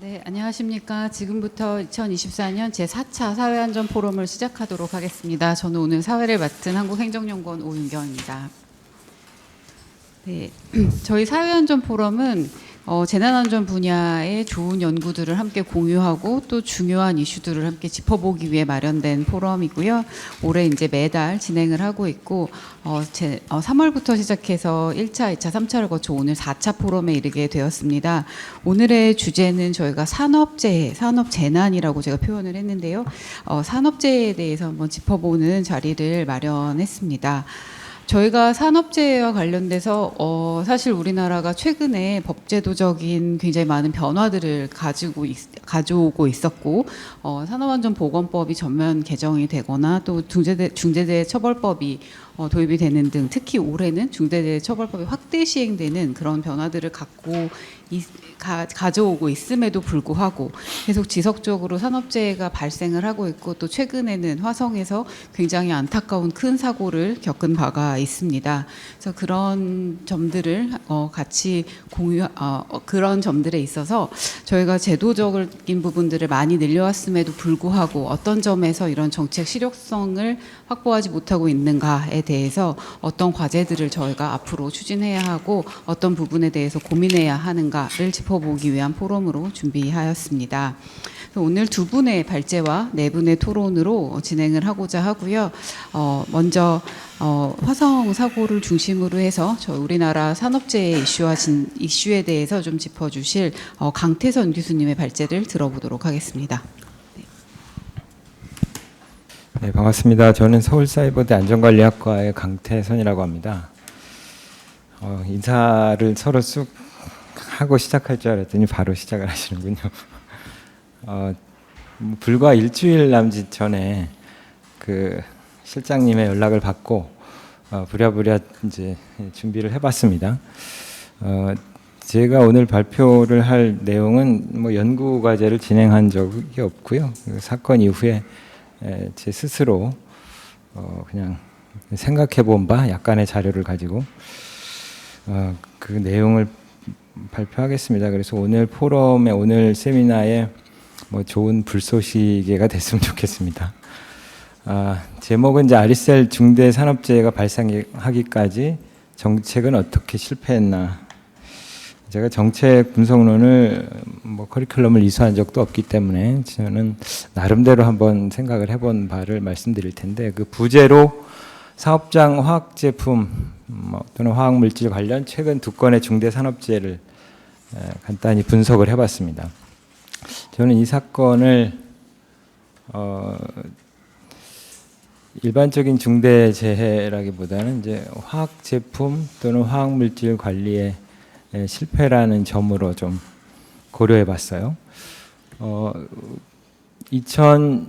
네, 안녕하십니까. 지금부터 2024년 제4차 사회안전 포럼을 시작하도록 하겠습니다. 저는 오늘 사회를 맡은 한국행정연구원 오윤경입니다. 네, 저희 사회안전 포럼은 재난안전 분야의 좋은 연구들을 함께 공유하고 또 중요한 이슈들을 함께 짚어보기 위해 마련된 포럼이고요. 올해 이제 매달 진행을 하고 있고 3월부터 시작해서 1차, 2차, 3차를 거쳐 오늘 4차 포럼에 이르게 되었습니다. 오늘의 주제는 저희가 산업재해, 산업재난이라고 제가 표현을 했는데요. 산업재해에 대해서 한번 짚어보는 자리를 마련했습니다. 저희가 산업재해와 관련돼서 사실 우리나라가 최근에 법제도적인 굉장히 많은 변화들을 가져오고 있었고 산업안전보건법이 전면 개정이 되거나 또 중대재해처벌법이 도입이 되는 등 특히 올해는 중대재해처벌법이 확대 시행되는 그런 변화들을 가져오고 있음에도 불구하고 계속 지속적으로 산업재해가 발생을 하고 있고 또 최근에는 화성에서 굉장히 안타까운 큰 사고를 겪은 바가 있습니다. 그래서 그런 점들을 같이 그런 점들에 있어서 저희가 제도적인 부분들을 많이 늘려왔음에도 불구하고 어떤 점에서 이런 정책 실효성을 확보하지 못하고 있는가에 대해서 어떤 과제들을 저희가 앞으로 추진해야 하고 어떤 부분에 대해서 고민해야 하는가를 짚어보기 위한 포럼으로 준비하였습니다. 오늘 두 분의 발제와 네 분의 토론으로 진행을 하고자 하고요. 먼저 화성 사고를 중심으로 해서 우리나라 산업재해 이슈에 대해서 좀 짚어주실 강태선 교수님의 발제를 들어보도록 하겠습니다. 네, 반갑습니다. 저는 서울사이버대 안전관리학과의 강태선이라고 합니다. 인사를 서로 쑥 하고 시작할 줄 알았더니 바로 시작을 하시는군요. 불과 일주일 남짓 전에 그 실장님의 연락을 받고 부랴부랴 이제 준비를 해봤습니다. 제가 오늘 발표를 할 내용은 뭐 연구 과제를 진행한 적이 없고요. 그 사건 이후에 제 스스로 그냥 생각해본 바 약간의 자료를 가지고 그 내용을 발표하겠습니다. 그래서 오늘 포럼에 오늘 세미나에 뭐 좋은 불쏘시개가 됐으면 좋겠습니다. 제목은 이제 아리셀 중대 산업재해가 발생하기까지 정책은 어떻게 실패했나. 제가 정책 분석론을 뭐 커리큘럼을 이수한 적도 없기 때문에 저는 나름대로 한번 생각을 해본 바를 말씀드릴 텐데 그 부제로 사업장 화학제품 또는 화학물질 관련 최근 두 건의 중대 산업재해를 간단히 분석을 해봤습니다. 저는 이 사건을 일반적인 중대재해라기보다는 이제 화학제품 또는 화학물질 관리에 실패라는 점으로 좀 고려해 봤어요. 2018년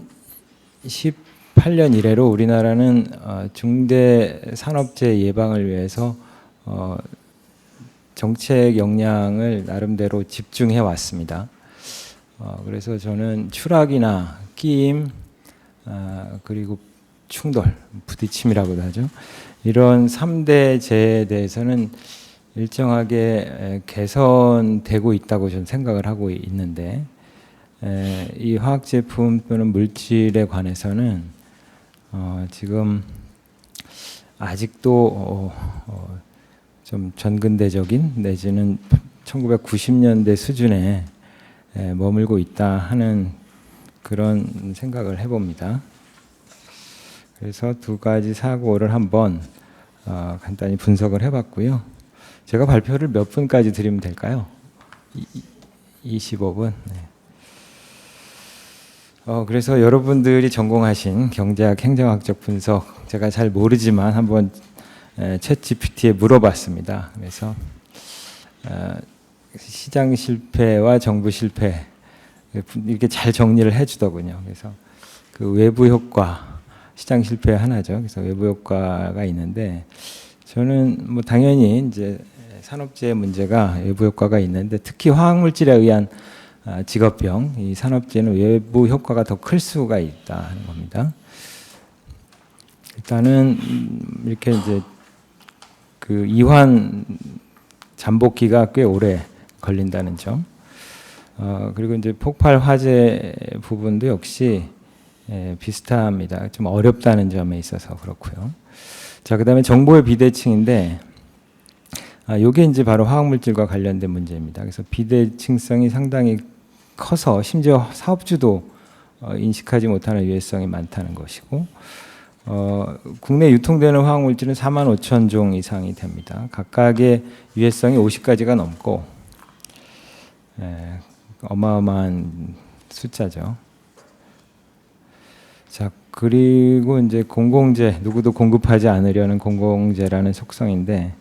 이래로 우리나라는 중대 산업재해 예방을 위해서 정책 역량을 나름대로 집중해 왔습니다. 그래서 저는 추락이나 끼임 그리고 충돌, 부딪힘이라고도 하죠. 이런 3대 재해에 대해서는 일정하게 개선되고 있다고 저는 생각을 하고 있는데 이 화학제품 또는 물질에 관해서는 지금 아직도 좀 전근대적인 내지는 1990년대 수준에 머물고 있다 하는 그런 생각을 해봅니다. 그래서 두 가지 사고를 한번 간단히 분석을 해봤고요. 제가 발표를 몇 분까지 드리면 될까요? 25분. 네. 그래서 여러분들이 전공하신 경제학, 행정학적 분석 제가 잘 모르지만 한번 챗GPT에 물어봤습니다. 그래서 시장 실패와 정부 실패 이렇게 잘 정리를 해주더군요. 그래서 그 외부 효과, 시장 실패 하나죠. 그래서 외부 효과가 있는데 저는 뭐 당연히 이제 산업재해 문제가 외부 효과가 있는데 특히 화학물질에 의한 직업병, 이 산업재해는 외부 효과가 더 클 수가 있다 하는 겁니다. 일단은 이렇게 이제 그 이환 잠복기가 꽤 오래 걸린다는 점. 그리고 이제 폭발 화재 부분도 역시 비슷합니다. 좀 어렵다는 점에 있어서 그렇고요. 자, 그다음에 정보의 비대칭인데, 요게 이제 바로 화학물질과 관련된 문제입니다. 그래서 비대칭성이 상당히 커서 심지어 사업주도 인식하지 못하는 유해성이 많다는 것이고, 국내 유통되는 화학물질은 45,000종 이상이 됩니다. 각각의 유해성이 50가지가 넘고, 어마어마한 숫자죠. 자, 그리고 이제 공공재, 누구도 공급하지 않으려는 공공재라는 속성인데,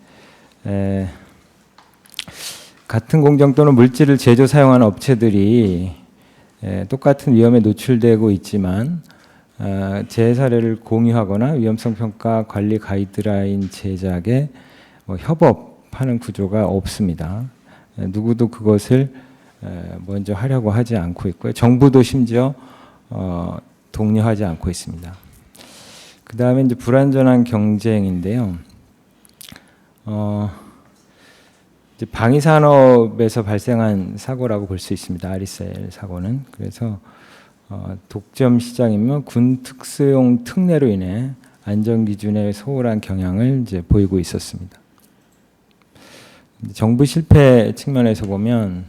같은 공정 또는 물질을 제조 사용하는 업체들이 똑같은 위험에 노출되고 있지만 제 사례를 공유하거나 위험성 평가 관리 가이드라인 제작에 협업하는 구조가 없습니다. 누구도 그것을 먼저 하려고 하지 않고 있고요. 정부도 심지어 독려하지 않고 있습니다. 그 다음에 이제 불안전한 경쟁인데요. 이제 방위 산업에서 발생한 사고라고 볼 수 있습니다. 아리셀 사고는. 그래서 독점 시장이면 군 특수용 특례로 인해 안전 기준에 소홀한 경향을 이제 보이고 있었습니다. 정부 실패 측면에서 보면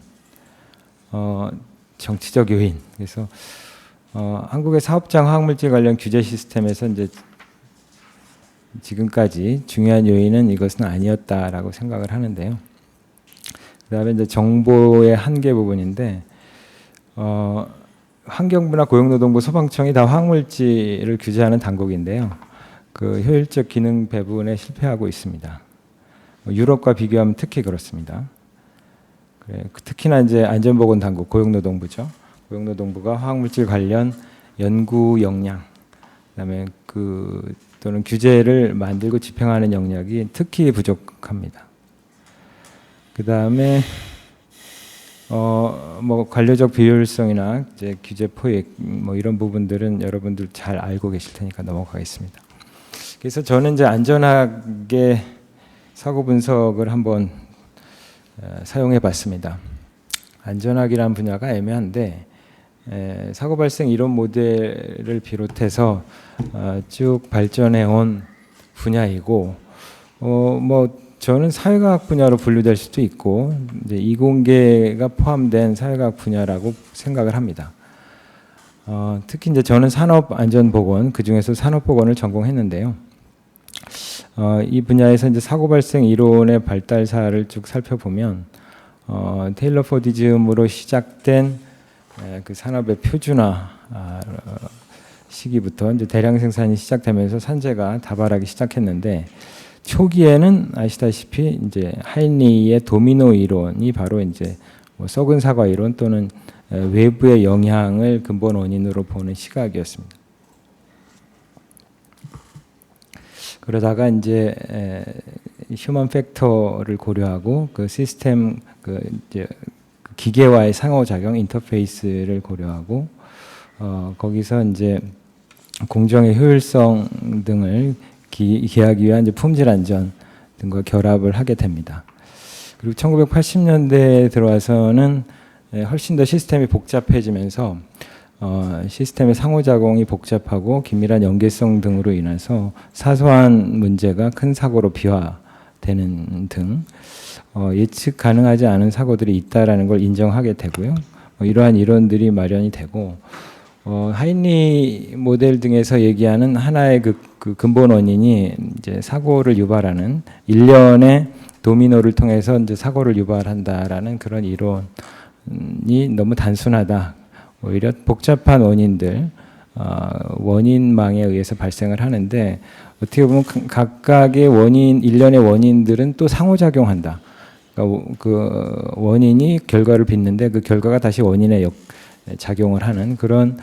정치적 요인. 그래서 한국의 사업장 화학물질 관련 규제 시스템에서 이제 지금까지 중요한 요인은 이것은 아니었다라고 생각을 하는데요. 그다음에 이제 정보의 한계 부분인데, 환경부나 고용노동부, 소방청이 다 화학물질을 규제하는 당국인데요. 그 효율적 기능 배분에 실패하고 있습니다. 유럽과 비교하면 특히 그렇습니다. 특히나 이제 안전보건당국, 고용노동부죠. 고용노동부가 화학물질 관련 연구 역량, 그다음에 또는 규제를 만들고 집행하는 역량이 특히 부족합니다. 그 다음에 관료적 비효율성이나 이제 규제 포획 이런 부분들은 여러분들 잘 알고 계실 테니까 넘어가겠습니다. 그래서 저는 이제 안전하게 사고 분석을 한번 사용해봤습니다. 안전학이라는 분야가 애매한데 사고 발생 이론 모델을 비롯해서 쭉 발전해온 분야이고, 저는 사회과학 분야로 분류될 수도 있고 이제 이공계가 포함된 사회과학 분야라고 생각을 합니다. 특히 이제 저는 산업안전보건, 그 중에서 산업보건을 전공했는데요. 이 분야에서 이제 사고 발생 이론의 발달사를 쭉 살펴보면 테일러 포디즘으로 시작된 그 산업의 표준화 시기부터 이제 대량 생산이 시작되면서 산재가 다발하기 시작했는데, 초기에는 아시다시피 이제 하인리의 도미노 이론이 바로 이제 썩은 사과 이론 또는 외부의 영향을 근본 원인으로 보는 시각이었습니다. 그러다가 이제 휴먼 팩터를 고려하고 그 시스템 이제 기계와의 상호작용 인터페이스를 고려하고 거기서 이제 공정의 효율성 등을 기하기 위한 이제 품질 안전 등과 결합을 하게 됩니다. 그리고 1980년대에 들어와서는 훨씬 더 시스템이 복잡해지면서 시스템의 상호작용이 복잡하고 긴밀한 연계성 등으로 인해서 사소한 문제가 큰 사고로 비화되는 등 예측 가능하지 않은 사고들이 있다라는 걸 인정하게 되고요. 이러한 이론들이 마련이 되고 하인리 모델 등에서 얘기하는 하나의 그 근본 원인이 이제 사고를 유발하는 일련의 도미노를 통해서 이제 사고를 유발한다라는 그런 이론이 너무 단순하다. 오히려 복잡한 원인들, 원인망에 의해서 발생을 하는데 어떻게 보면 각각의 원인, 일련의 원인들은 또 상호작용한다. 그러니까 그 원인이 결과를 빚는데 그 결과가 다시 원인에 작용을 하는 그런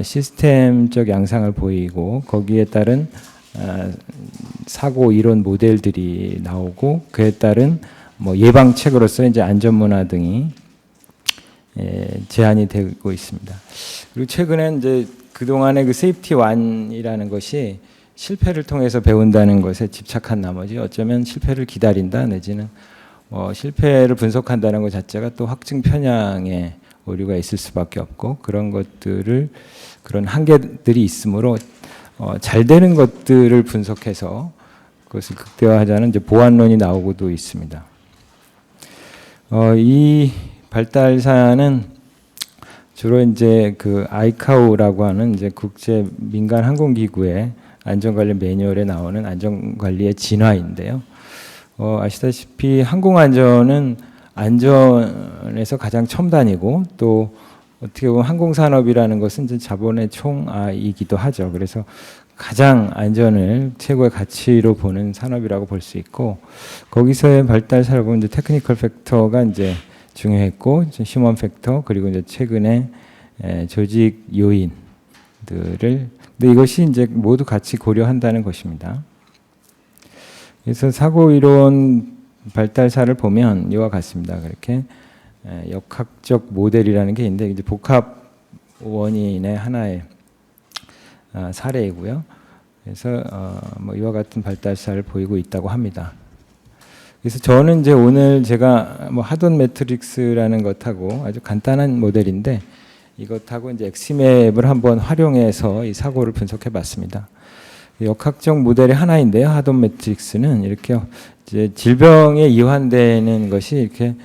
시스템적 양상을 보이고, 거기에 따른 사고 이론 모델들이 나오고, 그에 따른 예방책으로서 이제 안전문화 등이 제한이 되고 있습니다. 그리고 최근에 이제 그동안의 그 세이프티 1이라는 것이 실패를 통해서 배운다는 것에 집착한 나머지 어쩌면 실패를 기다린다 내지는 실패를 분석한다는 것 자체가 또 확증 편향의 오류가 있을 수밖에 없고 그런 한계들이 있으므로 잘 되는 것들을 분석해서 그것을 극대화하자는 이제 보완론이 나오고도 있습니다. 이 발달사는 주로 이제 그 아이카오라고 하는 이제 국제 민간 항공기구의 안전관리 매뉴얼에 나오는 안전관리의 진화인데요. 아시다시피 항공안전은 안전에서 가장 첨단이고 또 어떻게 보면 항공산업이라는 것은 이제 자본의 총아이기도 하죠. 그래서 가장 안전을 최고의 가치로 보는 산업이라고 볼 수 있고 거기서의 발달사를 보면 이제 테크니컬 팩터가 이제 중요했고 휴먼 팩터 그리고 이제 최근에 조직 요인들을 근데 이것이 이제 모두 같이 고려한다는 것입니다. 그래서 사고 이론 발달사를 보면 이와 같습니다. 그렇게 역학적 모델이라는 게 있는데 이제 복합 원인의 하나의 사례이고요. 그래서 이와 같은 발달사를 보이고 있다고 합니다. 그래서 저는 이제 오늘 제가 하돈 매트릭스라는 것하고 아주 간단한 모델인데 이것하고 이제 엑시맵을 한번 활용해서 이 사고를 분석해 봤습니다. 역학적 모델의 하나인데요. 하돈 매트릭스는 이렇게 이제 질병에 이환되는 것이 이렇게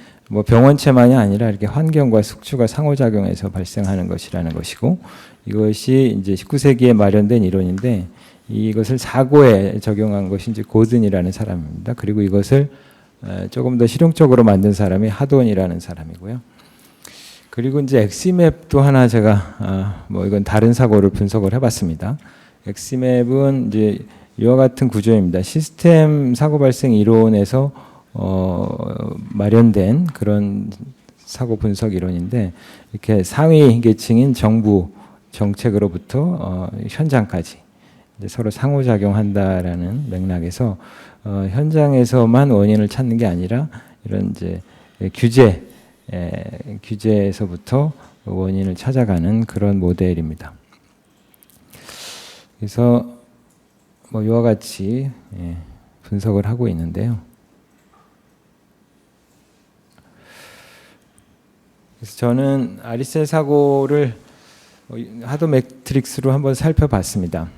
병원체만이 아니라 이렇게 환경과 숙주가 상호작용해서 발생하는 것이라는 것이고 이것이 이제 19세기에 마련된 이론인데 이것을 사고에 적용한 것이 이제 고든이라는 사람입니다. 그리고 이것을 조금 더 실용적으로 만든 사람이 하돈이라는 사람이고요. 그리고 이제 엑시맵도 하나 제가 이건 다른 사고를 분석을 해봤습니다. 엑시맵은 이제 이와 같은 구조입니다. 시스템 사고 발생 이론에서 마련된 그런 사고 분석 이론인데 이렇게 상위 계층인 정부 정책으로부터 현장까지 이제 서로 상호작용한다라는 맥락에서 현장에서만 원인을 찾는 게 아니라 이런 이제 규제에서부터 원인을 찾아가는 그런 모델입니다. 그래서 이와 같이 분석을 하고 있는데요. 그래서 저는 아리셀 사고를 하돈 매트릭스로 한번 살펴봤습니다.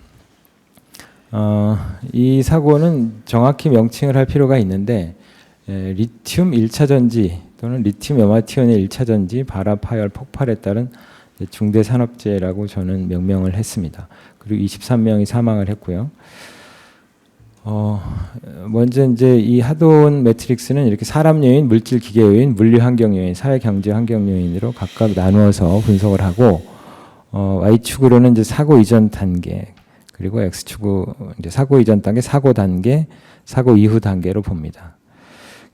이 사고는 정확히 명칭을 할 필요가 있는데 리튬 1차 전지 또는 리튬 염화티온의 1차 전지 발화 파열 폭발에 따른 중대 산업재해라고 저는 명명을 했습니다. 그리고 23명이 사망을 했고요. 먼저 이제 이 하돈 매트릭스는 이렇게 사람 요인, 물질 기계 요인, 물리 환경 요인, 사회 경제 환경 요인으로 각각 나누어서 분석을 하고 Y축으로는 이제 사고 이전 단계 그리고 X축으로 이제 사고 이전 단계, 사고 단계, 사고 이후 단계로 봅니다.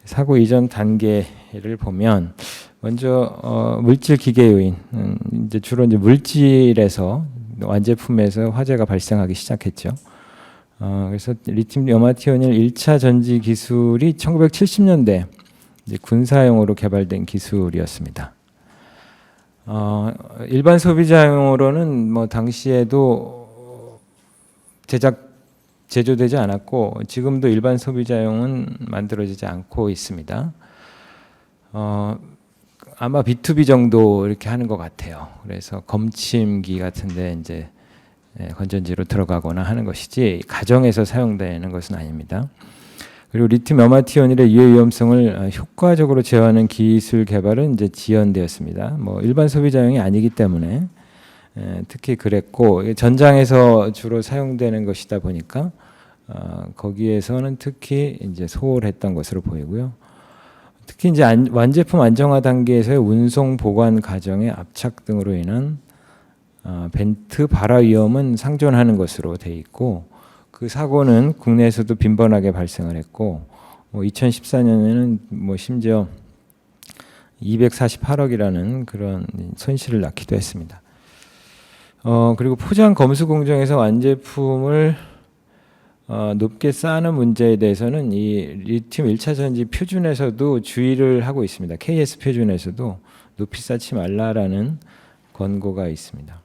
사고 이전 단계를 보면 먼저 물질 기계 요인 이제 주로 이제 물질에서 완제품에서 화재가 발생하기 시작했죠. 그래서 리튬 염화티온일 1차 전지 기술이 1970년대 이제 군사용으로 개발된 기술이었습니다. 일반 소비자용으로는 당시에도 제조되지 않았고 지금도 일반 소비자용은 만들어지지 않고 있습니다. 아마 B2B 정도 이렇게 하는 것 같아요. 그래서 검침기 같은데 이제 건전지로 들어가거나 하는 것이지 가정에서 사용되는 것은 아닙니다. 그리고 리튬 염화티온일의 유해 위험성을 효과적으로 제어하는 기술 개발은 이제 지연되었습니다. 일반 소비자용이 아니기 때문에 특히 그랬고 전장에서 주로 사용되는 것이다 보니까 거기에서는 특히 이제 소홀했던 것으로 보이고요. 특히 이제 완제품 안정화 단계에서의 운송 보관 과정의 압착 등으로 인한 벤트 발화 위험은 상존하는 것으로 돼 있고 그 사고는 국내에서도 빈번하게 발생을 했고 2014년에는 심지어 248억이라는 그런 손실을 낳기도 했습니다. 그리고 포장 검수 공정에서 완제품을 높게 쌓는 문제에 대해서는 이 리튬 1차 전지 표준에서도 주의를 하고 있습니다. KS 표준에서도 높이 쌓지 말라라는 권고가 있습니다.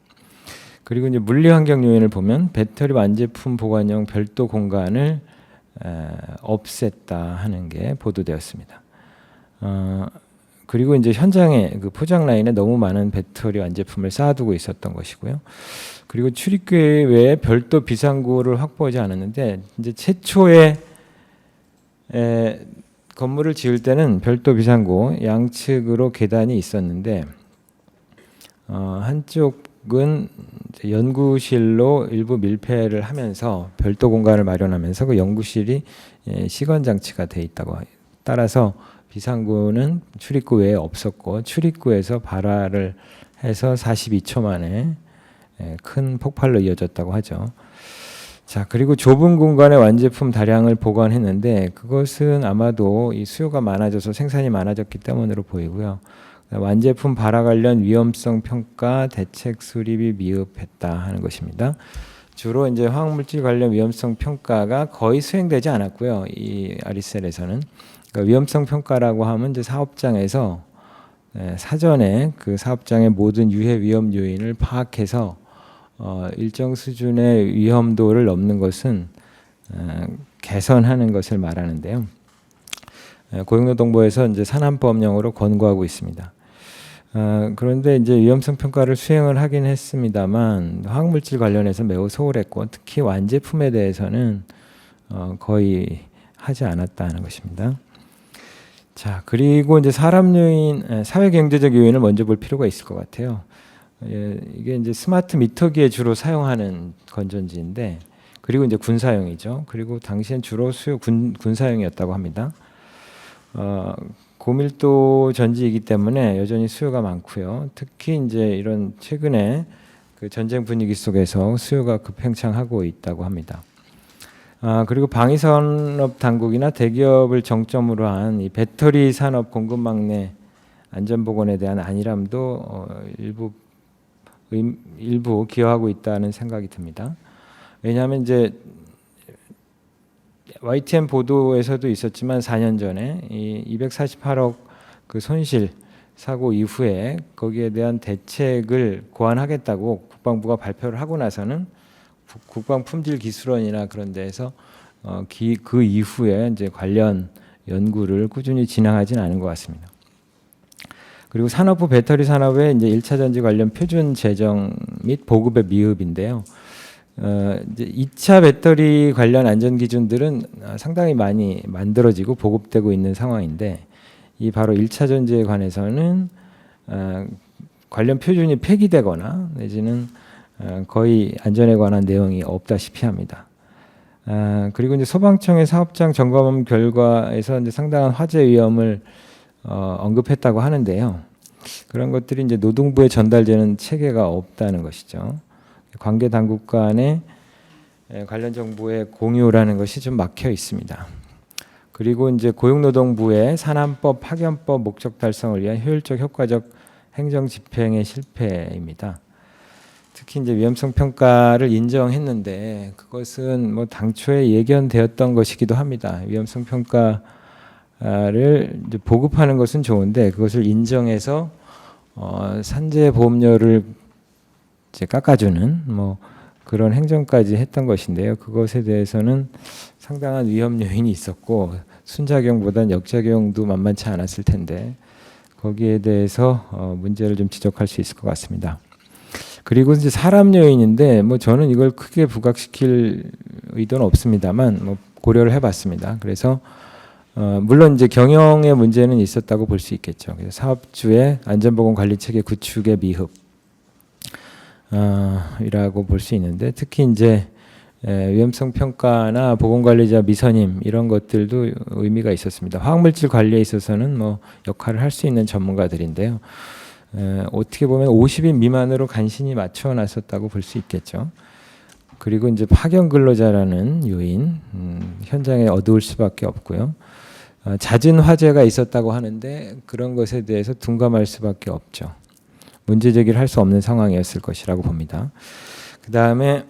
그리고 이제 물리 환경 요인을 보면 배터리 완제품 보관용 별도 공간을 없앴다 하는 게 보도되었습니다. 그리고 이제 현장에 그 포장 라인에 너무 많은 배터리 완제품을 쌓아두고 있었던 것이고요. 그리고 출입구에 외에 별도 비상구를 확보하지 않았는데 이제 최초에 건물을 지을 때는 별도 비상구 양측으로 계단이 있었는데 한쪽은 이제 연구실로 일부 밀폐를 하면서 별도 공간을 마련하면서 그 연구실이 시건 장치가 돼 있다고. 따라서 비상구는 출입구 외에 없었고 출입구에서 발화를 해서 42초 만에 큰 폭발로 이어졌다고 하죠. 자, 그리고 좁은 공간에 완제품 다량을 보관했는데 그것은 아마도 이 수요가 많아져서 생산이 많아졌기 때문으로 보이고요. 완제품 발화 관련 위험성 평가 대책 수립이 미흡했다 하는 것입니다. 주로 이제 화학물질 관련 위험성 평가가 거의 수행되지 않았고요. 이 아리셀에서는 그러니까 위험성 평가라고 하면 이제 사업장에서 사전에 그 사업장의 모든 유해 위험 요인을 파악해서 일정 수준의 위험도를 넘는 것은 개선하는 것을 말하는데요. 고용노동부에서 이제 산안법령으로 권고하고 있습니다. 그런데 이제 위험성 평가를 수행을 하긴 했습니다만 화학물질 관련해서 매우 소홀했고 특히 완제품에 대해서는 거의 하지 않았다는 것입니다. 자, 그리고 이제 사람 요인, 사회 경제적 요인을 먼저 볼 필요가 있을 것 같아요. 이게 이제 스마트 미터기에 주로 사용하는 건전지인데, 그리고 이제 군사용이죠. 그리고 당시엔 주로 군사용이었다고 합니다. 고밀도 전지이기 때문에 여전히 수요가 많고요. 특히 이제 이런 최근에 그 전쟁 분위기 속에서 수요가 급행창하고 있다고 합니다. 그리고 방위산업 당국이나 대기업을 정점으로 한 이 배터리 산업 공급망 내 안전보건에 대한 안일함도 일부 기여하고 있다는 생각이 듭니다. 왜냐하면 이제 YTN 보도에서도 있었지만 4년 전에 이 248억 그 손실 사고 이후에 거기에 대한 대책을 고안하겠다고 국방부가 발표를 하고 나서는 국방품질기술원이나 그런 데에서 그 이후에 이제 관련 연구를 꾸준히 진행하지는 않은 것 같습니다. 그리고 산업부 배터리 산업의 이제 1차 전지 관련 표준 제정 및 보급의 미흡인데요. 이제 2차 배터리 관련 안전 기준들은 상당히 많이 만들어지고 보급되고 있는 상황인데 이 바로 1차 전지에 관해서는 관련 표준이 폐기되거나 내지는 거의 안전에 관한 내용이 없다시피 합니다. 그리고 이제 소방청의 사업장 점검 결과에서 이제 상당한 화재 위험을 언급했다고 하는데요. 그런 것들이 이제 노동부에 전달되는 체계가 없다는 것이죠. 관계 당국 간의 관련 정보의 공유라는 것이 좀 막혀 있습니다. 그리고 이제 고용노동부의 산안법, 파견법 목적 달성을 위한 효율적, 효과적 행정 집행의 실패입니다. 특히 이제 위험성 평가를 인정했는데 그것은 뭐 당초에 예견되었던 것이기도 합니다. 위험성 평가를 이제 보급하는 것은 좋은데 그것을 인정해서 산재 보험료를 이제 깎아주는 뭐 그런 행정까지 했던 것인데요. 그것에 대해서는 상당한 위험 요인이 있었고 순작용보다는 역작용도 만만치 않았을 텐데 거기에 대해서 문제를 좀 지적할 수 있을 것 같습니다. 그리고 이제 사람 요인인데 뭐 저는 이걸 크게 부각시킬 의도는 없습니다만 뭐 고려를 해봤습니다. 그래서 물론 이제 경영의 문제는 있었다고 볼 수 있겠죠. 그래서 사업주의 안전보건 관리 체계 구축의 미흡 이라고 볼 수 있는데 특히 이제 위험성 평가나 보건관리자 미선임 이런 것들도 의미가 있었습니다. 화학물질 관리에 있어서는 뭐 역할을 할 수 있는 전문가들인데요. 어떻게 보면 50인 미만으로 간신히 맞춰놨었다고 볼 수 있겠죠. 그리고 이제 파견 근로자라는 요인, 현장에 어두울 수밖에 없고요. 잦은 화재가 있었다고 하는데 그런 것에 대해서 둔감할 수밖에 없죠. 문제 제기를 할 수 없는 상황이었을 것이라고 봅니다. 그 다음에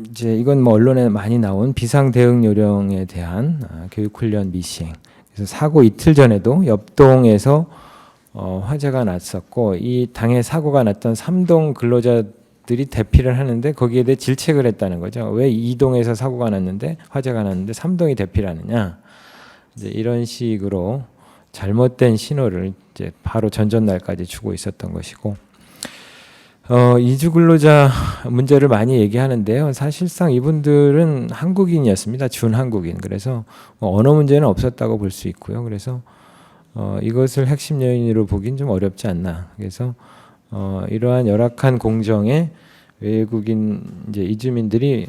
이제 이건 뭐 언론에 많이 나온 비상 대응 요령에 대한 교육 훈련 미시행. 그래서 사고 이틀 전에도 옆동에서 화재가 났었고 이 당해 사고가 났던 3동 근로자들이 대피를 하는데 거기에 대해 질책을 했다는 거죠. 왜 2동에서 사고가 났는데 화재가 났는데 3동이 대피를 하느냐. 이제 이런 식으로 잘못된 신호를 이제 바로 전전날까지 주고 있었던 것이고, 이주 근로자 문제를 많이 얘기하는데요. 사실상 이분들은 한국인이었습니다. 준한국인. 그래서 언어 문제는 없었다고 볼 수 있고요. 그래서 이것을 핵심 요인으로 보긴 좀 어렵지 않나. 그래서 이러한 열악한 공정에 외국인 이제 이주민들이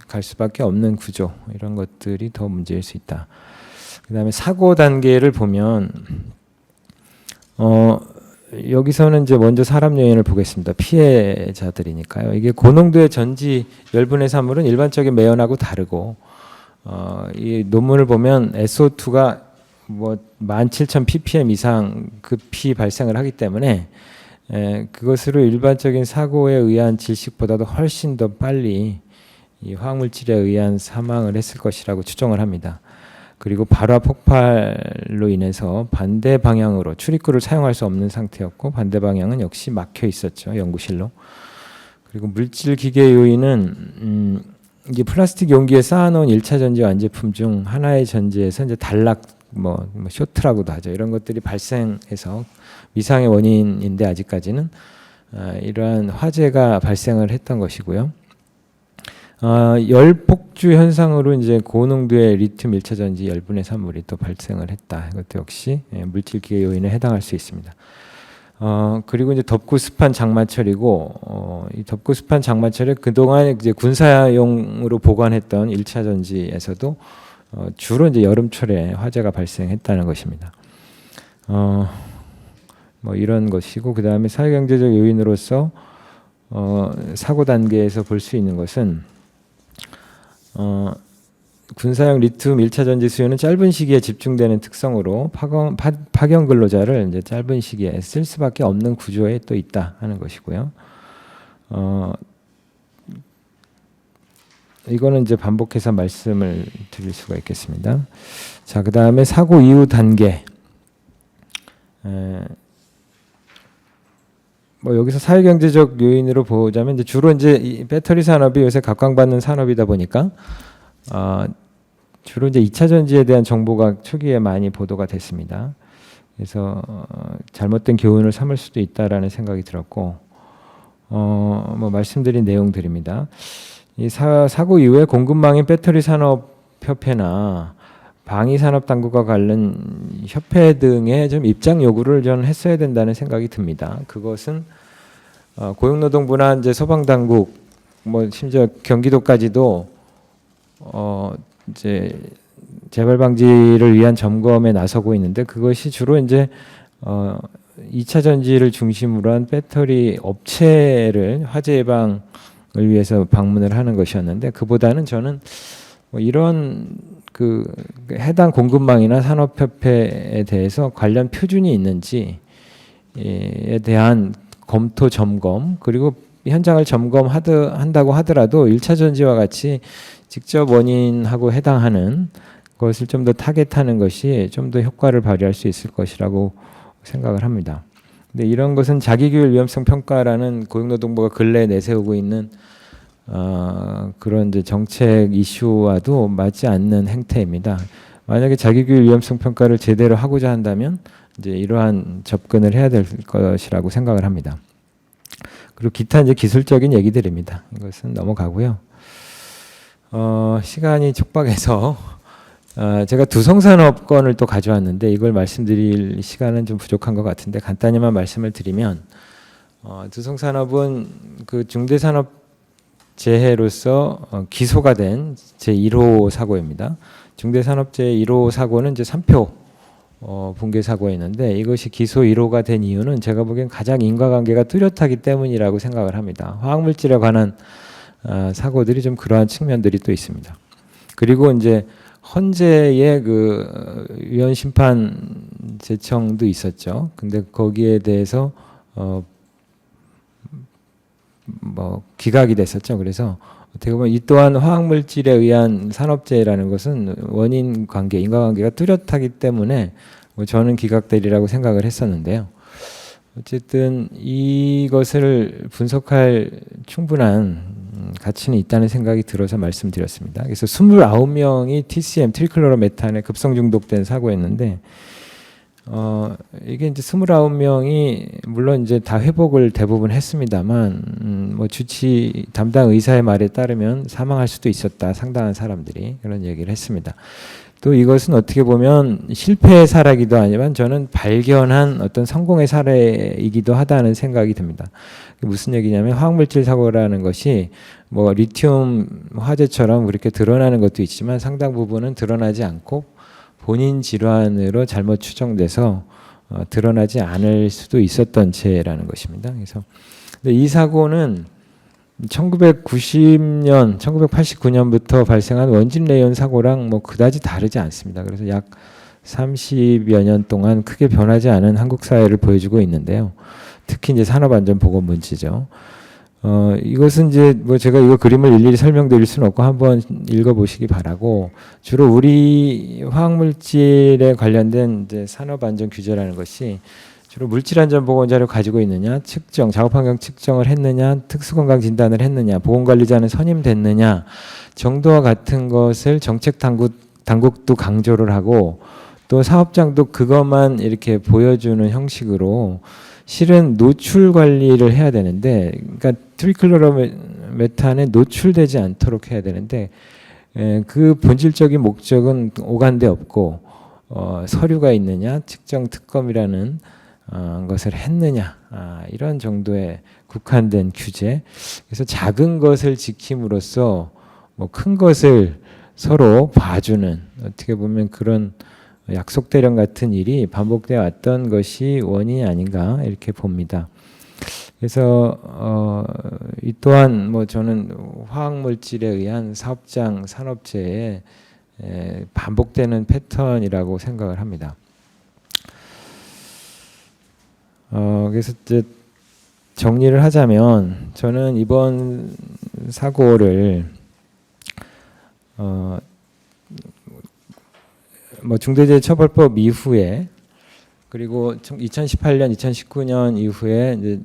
갈 수밖에 없는 구조, 이런 것들이 더 문제일 수 있다. 그다음에 사고 단계를 보면 여기서는 이제 먼저 사람 요인을 보겠습니다. 피해자들이니까요. 이게 고농도의 전지 열분해 산물은 일반적인 매연하고 다르고, 이 논문을 보면 SO2가 뭐 17,000 ppm 이상 급히 발생을 하기 때문에 그것으로 일반적인 사고에 의한 질식보다도 훨씬 더 빨리 이 화학물질에 의한 사망을 했을 것이라고 추정을 합니다. 그리고 발화 폭발로 인해서 반대 방향으로 출입구를 사용할 수 없는 상태였고, 반대 방향은 역시 막혀 있었죠, 연구실로. 그리고 물질 기계 요인은 이게 플라스틱 용기에 쌓아놓은 1차 전지 완제품 중 하나의 전지에서 이제 단락, 뭐 쇼트라고도 하죠. 이런 것들이 발생해서 미상의 원인인데, 아직까지는 이러한 화재가 발생을 했던 것이고요. 열 폭주 현상으로 이제 고농도의 리튬 1차 전지 열분해 산물이 또 발생을 했다. 이것도 역시 물질 기계 요인에 해당할 수 있습니다. 그리고 이제 덥고 습한 장마철이고, 이 덥고 습한 장마철에 그동안 이제 군사용으로 보관했던 1차 전지에서도 주로 이제 여름철에 화재가 발생했다는 것입니다. 뭐 이런 것이고, 그 다음에 사회경제적 요인으로서 사고 단계에서 볼 수 있는 것은 군사용 리튬 1차 전지 수요는 짧은 시기에 집중되는 특성으로 파견 근로자를 이제 짧은 시기에 쓸 수밖에 없는 구조에 또 있다 하는 것이고요. 이거는 이제 반복해서 말씀을 드릴 수가 있겠습니다. 자, 그 다음에 사고 이후 단계. 뭐 여기서 사회경제적 요인으로 보자면 이제 주로 이제 이 배터리 산업이 요새 각광받는 산업이다 보니까 주로 이제 2차 전지에 대한 정보가 초기에 많이 보도가 됐습니다. 그래서 잘못된 교훈을 삼을 수도 있다라는 생각이 들었고, 뭐 말씀드린 내용들입니다. 이 사고 이후에 공급망인 배터리 산업 협회나 방위산업 당국과 관련 협회 등의 좀 입장 요구를 저는 했어야 된다는 생각이 듭니다. 그것은 고용노동부나 이제 소방당국, 뭐 심지어 경기도까지도 이제 재발 방지를 위한 점검에 나서고 있는데, 그것이 주로 이제 2차 전지를 중심으로 한 배터리 업체를 화재 예방을 위해서 방문을 하는 것이었는데, 그보다는 저는 뭐 이런 그 해당 공급망이나 산업협회에 대해서 관련 표준이 있는지에 대한 검토 점검, 그리고 현장을 점검한다고 하더라도 1차 전지와 같이 직접 원인하고 해당하는 것을 좀 더 타겟하는 것이 좀 더 효과를 발휘할 수 있을 것이라고 생각을 합니다. 근데 이런 것은 자기규율 위험성 평가라는 고용노동부가 근래에 내세우고 있는 그런 이제 정책 이슈와도 맞지 않는 행태입니다. 만약에 자기규율 위험성 평가를 제대로 하고자 한다면 이제 이러한 접근을 해야 될 것이라고 생각을 합니다. 그리고 기타 이제 기술적인 얘기들입니다. 이것은 넘어가고요. 시간이 촉박해서 제가 두성산업권을 또 가져왔는데, 이걸 말씀드릴 시간은 좀 부족한 것 같은데 간단히만 말씀을 드리면, 두성산업은 그 중대산업 재해로서 기소가 된 제1호 사고입니다. 중대산업재해 1호 사고는 이제 3표 붕괴 사고였는데, 이것이 기소 1호가 된 이유는 제가 보기엔 가장 인과관계가 뚜렷하기 때문이라고 생각을 합니다. 화학물질에 관한 사고들이 좀 그러한 측면들이 또 있습니다. 그리고 이제 헌재의 그 위헌 심판 제청도 있었죠. 근데 거기에 대해서 뭐 기각이 됐었죠. 그래서 어떻게 보면 이 또한 화학물질에 의한 산업재해라는 것은 원인 관계, 인과관계가 뚜렷하기 때문에 뭐 저는 기각되리라고 생각을 했었는데요. 어쨌든 이것을 분석할 충분한 가치는 있다는 생각이 들어서 말씀드렸습니다. 그래서 29명이 TCM, 트리클로로메탄에 급성 중독된 사고였는데, 이게 이제 29명이 물론 이제 다 회복을 대부분 했습니다만, 뭐 주치 담당 의사의 말에 따르면 사망할 수도 있었다. 상당한 사람들이 그런 얘기를 했습니다. 또 이것은 어떻게 보면 실패의 사례이기도 하지만 저는 발견한 어떤 성공의 사례이기도 하다는 생각이 듭니다. 무슨 얘기냐면 화학물질 사고라는 것이 뭐 리튬 화재처럼 그렇게 드러나는 것도 있지만 상당 부분은 드러나지 않고 본인 질환으로 잘못 추정돼서 드러나지 않을 수도 있었던 죄라는 것입니다. 그래서 근데 이 사고는 1990년, 1989년부터 발생한 원진 레이온 사고랑 뭐 그다지 다르지 않습니다. 그래서 약 30여 년 동안 크게 변하지 않은 한국 사회를 보여주고 있는데요. 특히 이제 산업안전보건 문제죠. 이것은 이제 뭐 제가 이거 그림을 일일이 설명드릴 수는 없고 한번 읽어보시기 바라고, 주로 우리 화학물질에 관련된 이제 산업안전 규제라는 것이 주로 물질안전보건자를 가지고 있느냐, 측정, 작업환경 측정을 했느냐, 특수건강 진단을 했느냐, 보건관리자는 선임됐느냐 정도와 같은 것을 정책 당국도 강조를 하고 또 사업장도 그것만 이렇게 보여주는 형식으로 실은 노출 관리를 해야 되는데, 그러니까 트리클로로메탄에 노출되지 않도록 해야 되는데 그 본질적인 목적은 오간데 없고 서류가 있느냐, 측정 특검이라는 것을 했느냐, 이런 정도의 국한된 규제. 그래서 작은 것을 지킴으로써 뭐 큰 것을 서로 봐주는, 어떻게 보면 그런 약속 대령 같은 일이 반복되어 왔던 것이 원인이 아닌가 이렇게 봅니다. 그래서 이 또한 뭐 저는 화학물질에 의한 사업장 산업재해의 반복되는 패턴이라고 생각을 합니다. 그래서 이제 정리를 하자면 저는 이번 사고를 뭐 중대재해처벌법 이후에 그리고 2018년, 2019년 이후에 이제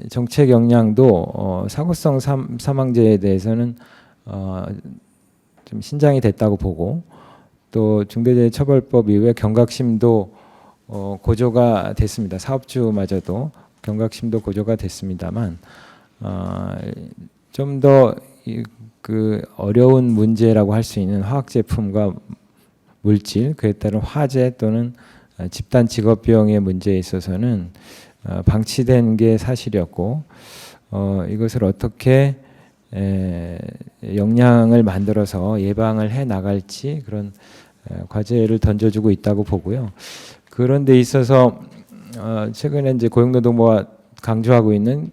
정책 역량도 사고성 사망재에 대해서는 좀 신장이 됐다고 보고, 또 중대재해처벌법 이후에 경각심도 고조가 됐습니다. 사업주마저도 경각심도 고조가 됐습니다만 좀 더 그 어려운 문제라고 할 수 있는 화학 제품과 물질, 그에 따른 화재 또는 집단 직업병의 문제에 있어서는 방치된 게 사실이었고, 이것을 어떻게 역량을 만들어서 예방을 해 나갈지 그런 과제를 던져주고 있다고 보고요. 그런 데 있어서 최근에 이제 고용노동부가 강조하고 있는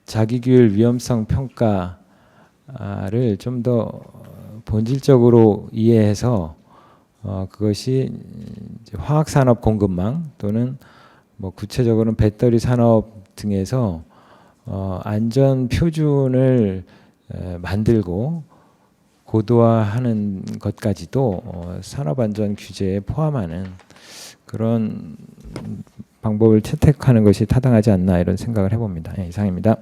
자기규율 위험성 평가를 좀 더 본질적으로 이해해서 그것이 이제 화학산업 공급망 또는 뭐 구체적으로는 배터리 산업 등에서 안전 표준을 만들고 고도화하는 것까지도 산업안전 규제에 포함하는 그런 방법을 채택하는 것이 타당하지 않나 이런 생각을 해봅니다. 이상입니다.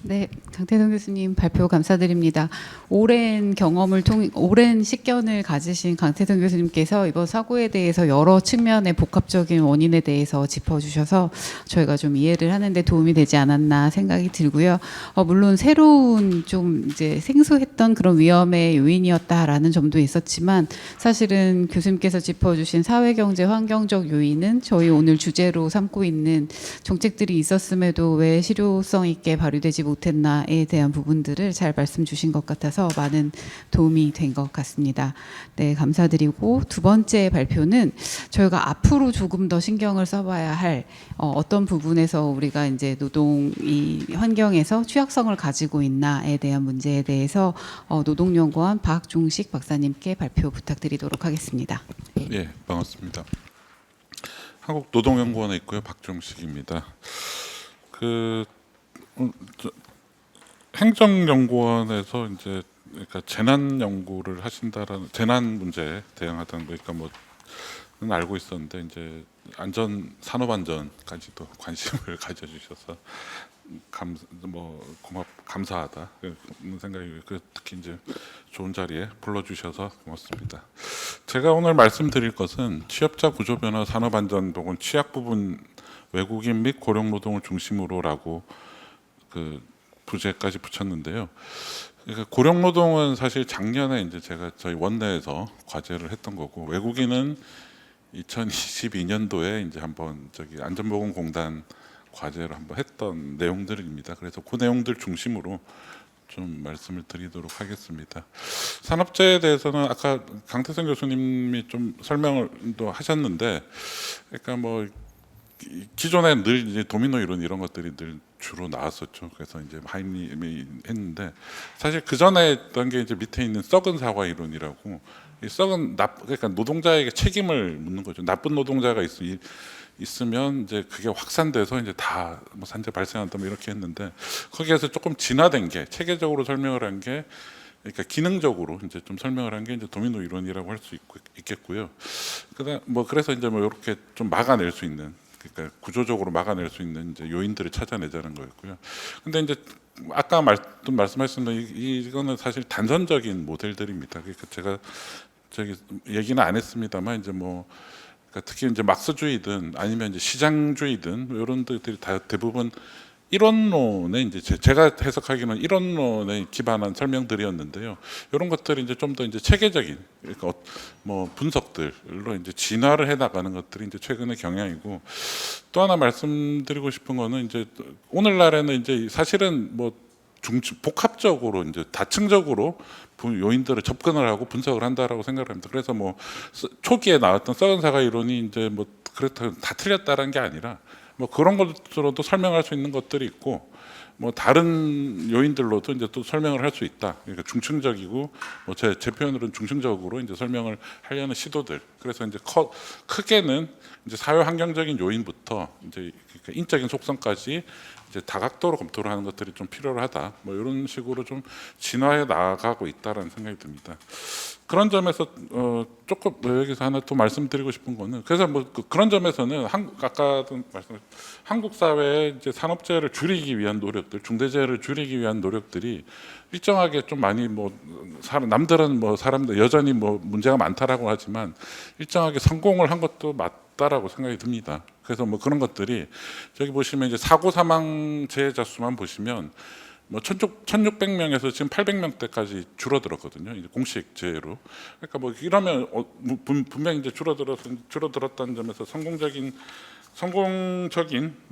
네, 장태동 교수님 발표 감사드립니다. 오랜 경험을 오랜 식견을 가지신 강태동 교수님께서 이번 사고에 대해서 여러 측면의 복합적인 원인에 대해서 짚어주셔서 저희가 좀 이해를 하는데 도움이 되지 않았나 생각이 들고요. 물론 새로운 좀 이제 생소했던 그런 위험의 요인이었다라는 점도 있었지만 사실은 교수님께서 짚어주신 사회경제 환경적 요인은 저희 오늘 주제로 삼고 있는 정책들이 있었음에도 왜 실효성 있게 발휘되지 못했나에 대한 부분들을 잘 말씀 주신 것 같아서 많은 도움이 된 것 같습니다. 네, 감사드리고 두 번째 발표는 저희가 앞으로 조금 더 신경을 써봐야 할 어떤 부분에서 우리가 이제 노동 이 환경에서 취약성을 가지고 있나에 대한 문제에 대해서 노동연구원 박종식 박사님께 발표 부탁드리도록 하겠습니다. 예, 반갑습니다. 한국노동연구원에 있고요. 박종식입니다. 행정연구원에서 이제 그러니까 재난 연구를 하신다라는 재난 문제에 대응하다는 거니까 뭐는 알고 있었는데 이제 산업안전까지도 관심을 가져주셔서 감사하다 그런 생각이. 특히 이제 좋은 자리에 불러주셔서 고맙습니다. 제가 오늘 말씀드릴 것은 취업자 구조 변화, 산업안전 혹은 취약 부분 외국인 및 고령노동을 중심으로라고 그 부제까지 붙였는데요. 그러니까 고령노동은 사실 작년에 이제 제가 저희 원내에서 과제를 했던 거고, 외국인은 2022년도에 이제 한번 저기 안전보건공단 과제를 한번 했던 내용들입니다. 그래서 그 내용들 중심으로 좀 말씀을 드리도록 하겠습니다. 산업재해에 대해서는 아까 강태성 교수님이 좀 설명을 또 하셨는데, 그러니까 뭐 기존에 늘 이제 도미노 이론 이런 것들이 늘 주로 나왔었죠. 그래서 이제 하임님이 했는데, 사실 그 전에 했던 게 이제 밑에 있는 썩은 사과 이론이라고, 이 썩은 그러니까 노동자에게 책임을 묻는 거죠. 나쁜 노동자가 있으면 이제 그게 확산돼서 이제 다 뭐 산재 발생한다 뭐 이렇게 했는데, 거기에서 조금 진화된 게 체계적으로 설명을 한 게, 그러니까 기능적으로 이제 좀 설명을 한 게 이제 도미노 이론이라고 할 수 있겠고요. 그다음 뭐 그래서 이제 뭐 이렇게 좀 막아낼 수 있는, 그러니까 구조적으로 막아낼 수 있는 이제 요인들을 찾아내자는 거였고요. 근데 이제 아까 말씀하신 이거는 사실 단선적인 모델들입니다. 그러니까 제가 저기 얘기는 안 했습니다만, 이제 뭐 그러니까 특히 이제 막스주의든 아니면 이제 시장주의든 이런 것들이 다 대부분 이론론에 이제 제가 해석하기는 이론론에 기반한 설명들이었는데요. 이런 것들이 이제 좀 더 이제 체계적인, 그러니까 뭐 분석들로 이제 진화를 해 나가는 것들이 이제 최근의 경향이고, 또 하나 말씀드리고 싶은 거는 이제 오늘날에는 이제 사실은 뭐 복합적으로 이제 다층적으로 요인들을 접근을 하고 분석을 한다라고 생각을 합니다. 그래서 뭐 초기에 나왔던 썩은 사과 이론이 이제 뭐 그렇다 다 틀렸다는 게 아니라, 뭐 그런 것으로도 설명할 수 있는 것들이 있고, 뭐 다른 요인들로도 이제 또 설명을 할 수 있다. 그러니까 중층적이고, 뭐 제 표현으로는 중층적으로 이제 설명을 하려는 시도들. 그래서 이제 크게는 이제 사회 환경적인 요인부터 이제 그러니까 인적인 속성까지 이제 다각도로 검토를 하는 것들이 좀 필요하다. 뭐 이런 식으로 좀 진화해 나가고 있다라는 생각이 듭니다. 그런 점에서 조금 여기서 하나 또 말씀드리고 싶은 거는, 그래서 뭐 그런 점에서는 아까도 한국 사회의 이제 산업재해를 줄이기 위한 노력들, 중대재해를 줄이기 위한 노력들이 일정하게 좀 많이 뭐 남들은 뭐 사람들 여전히 뭐 문제가 많다라고 하지만 일정하게 성공을 한 것도 맞다라고 생각이 듭니다. 그래서 뭐 그런 것들이 저기 보시면 이제 사고 사망 재해자 수만 보시면 뭐 1,600명에서 지금 800명대까지 줄어들었거든요. 이제 공식 재해로. 그러니까 뭐 이러면 분명히 이제 줄어들었다는 점에서 성공적인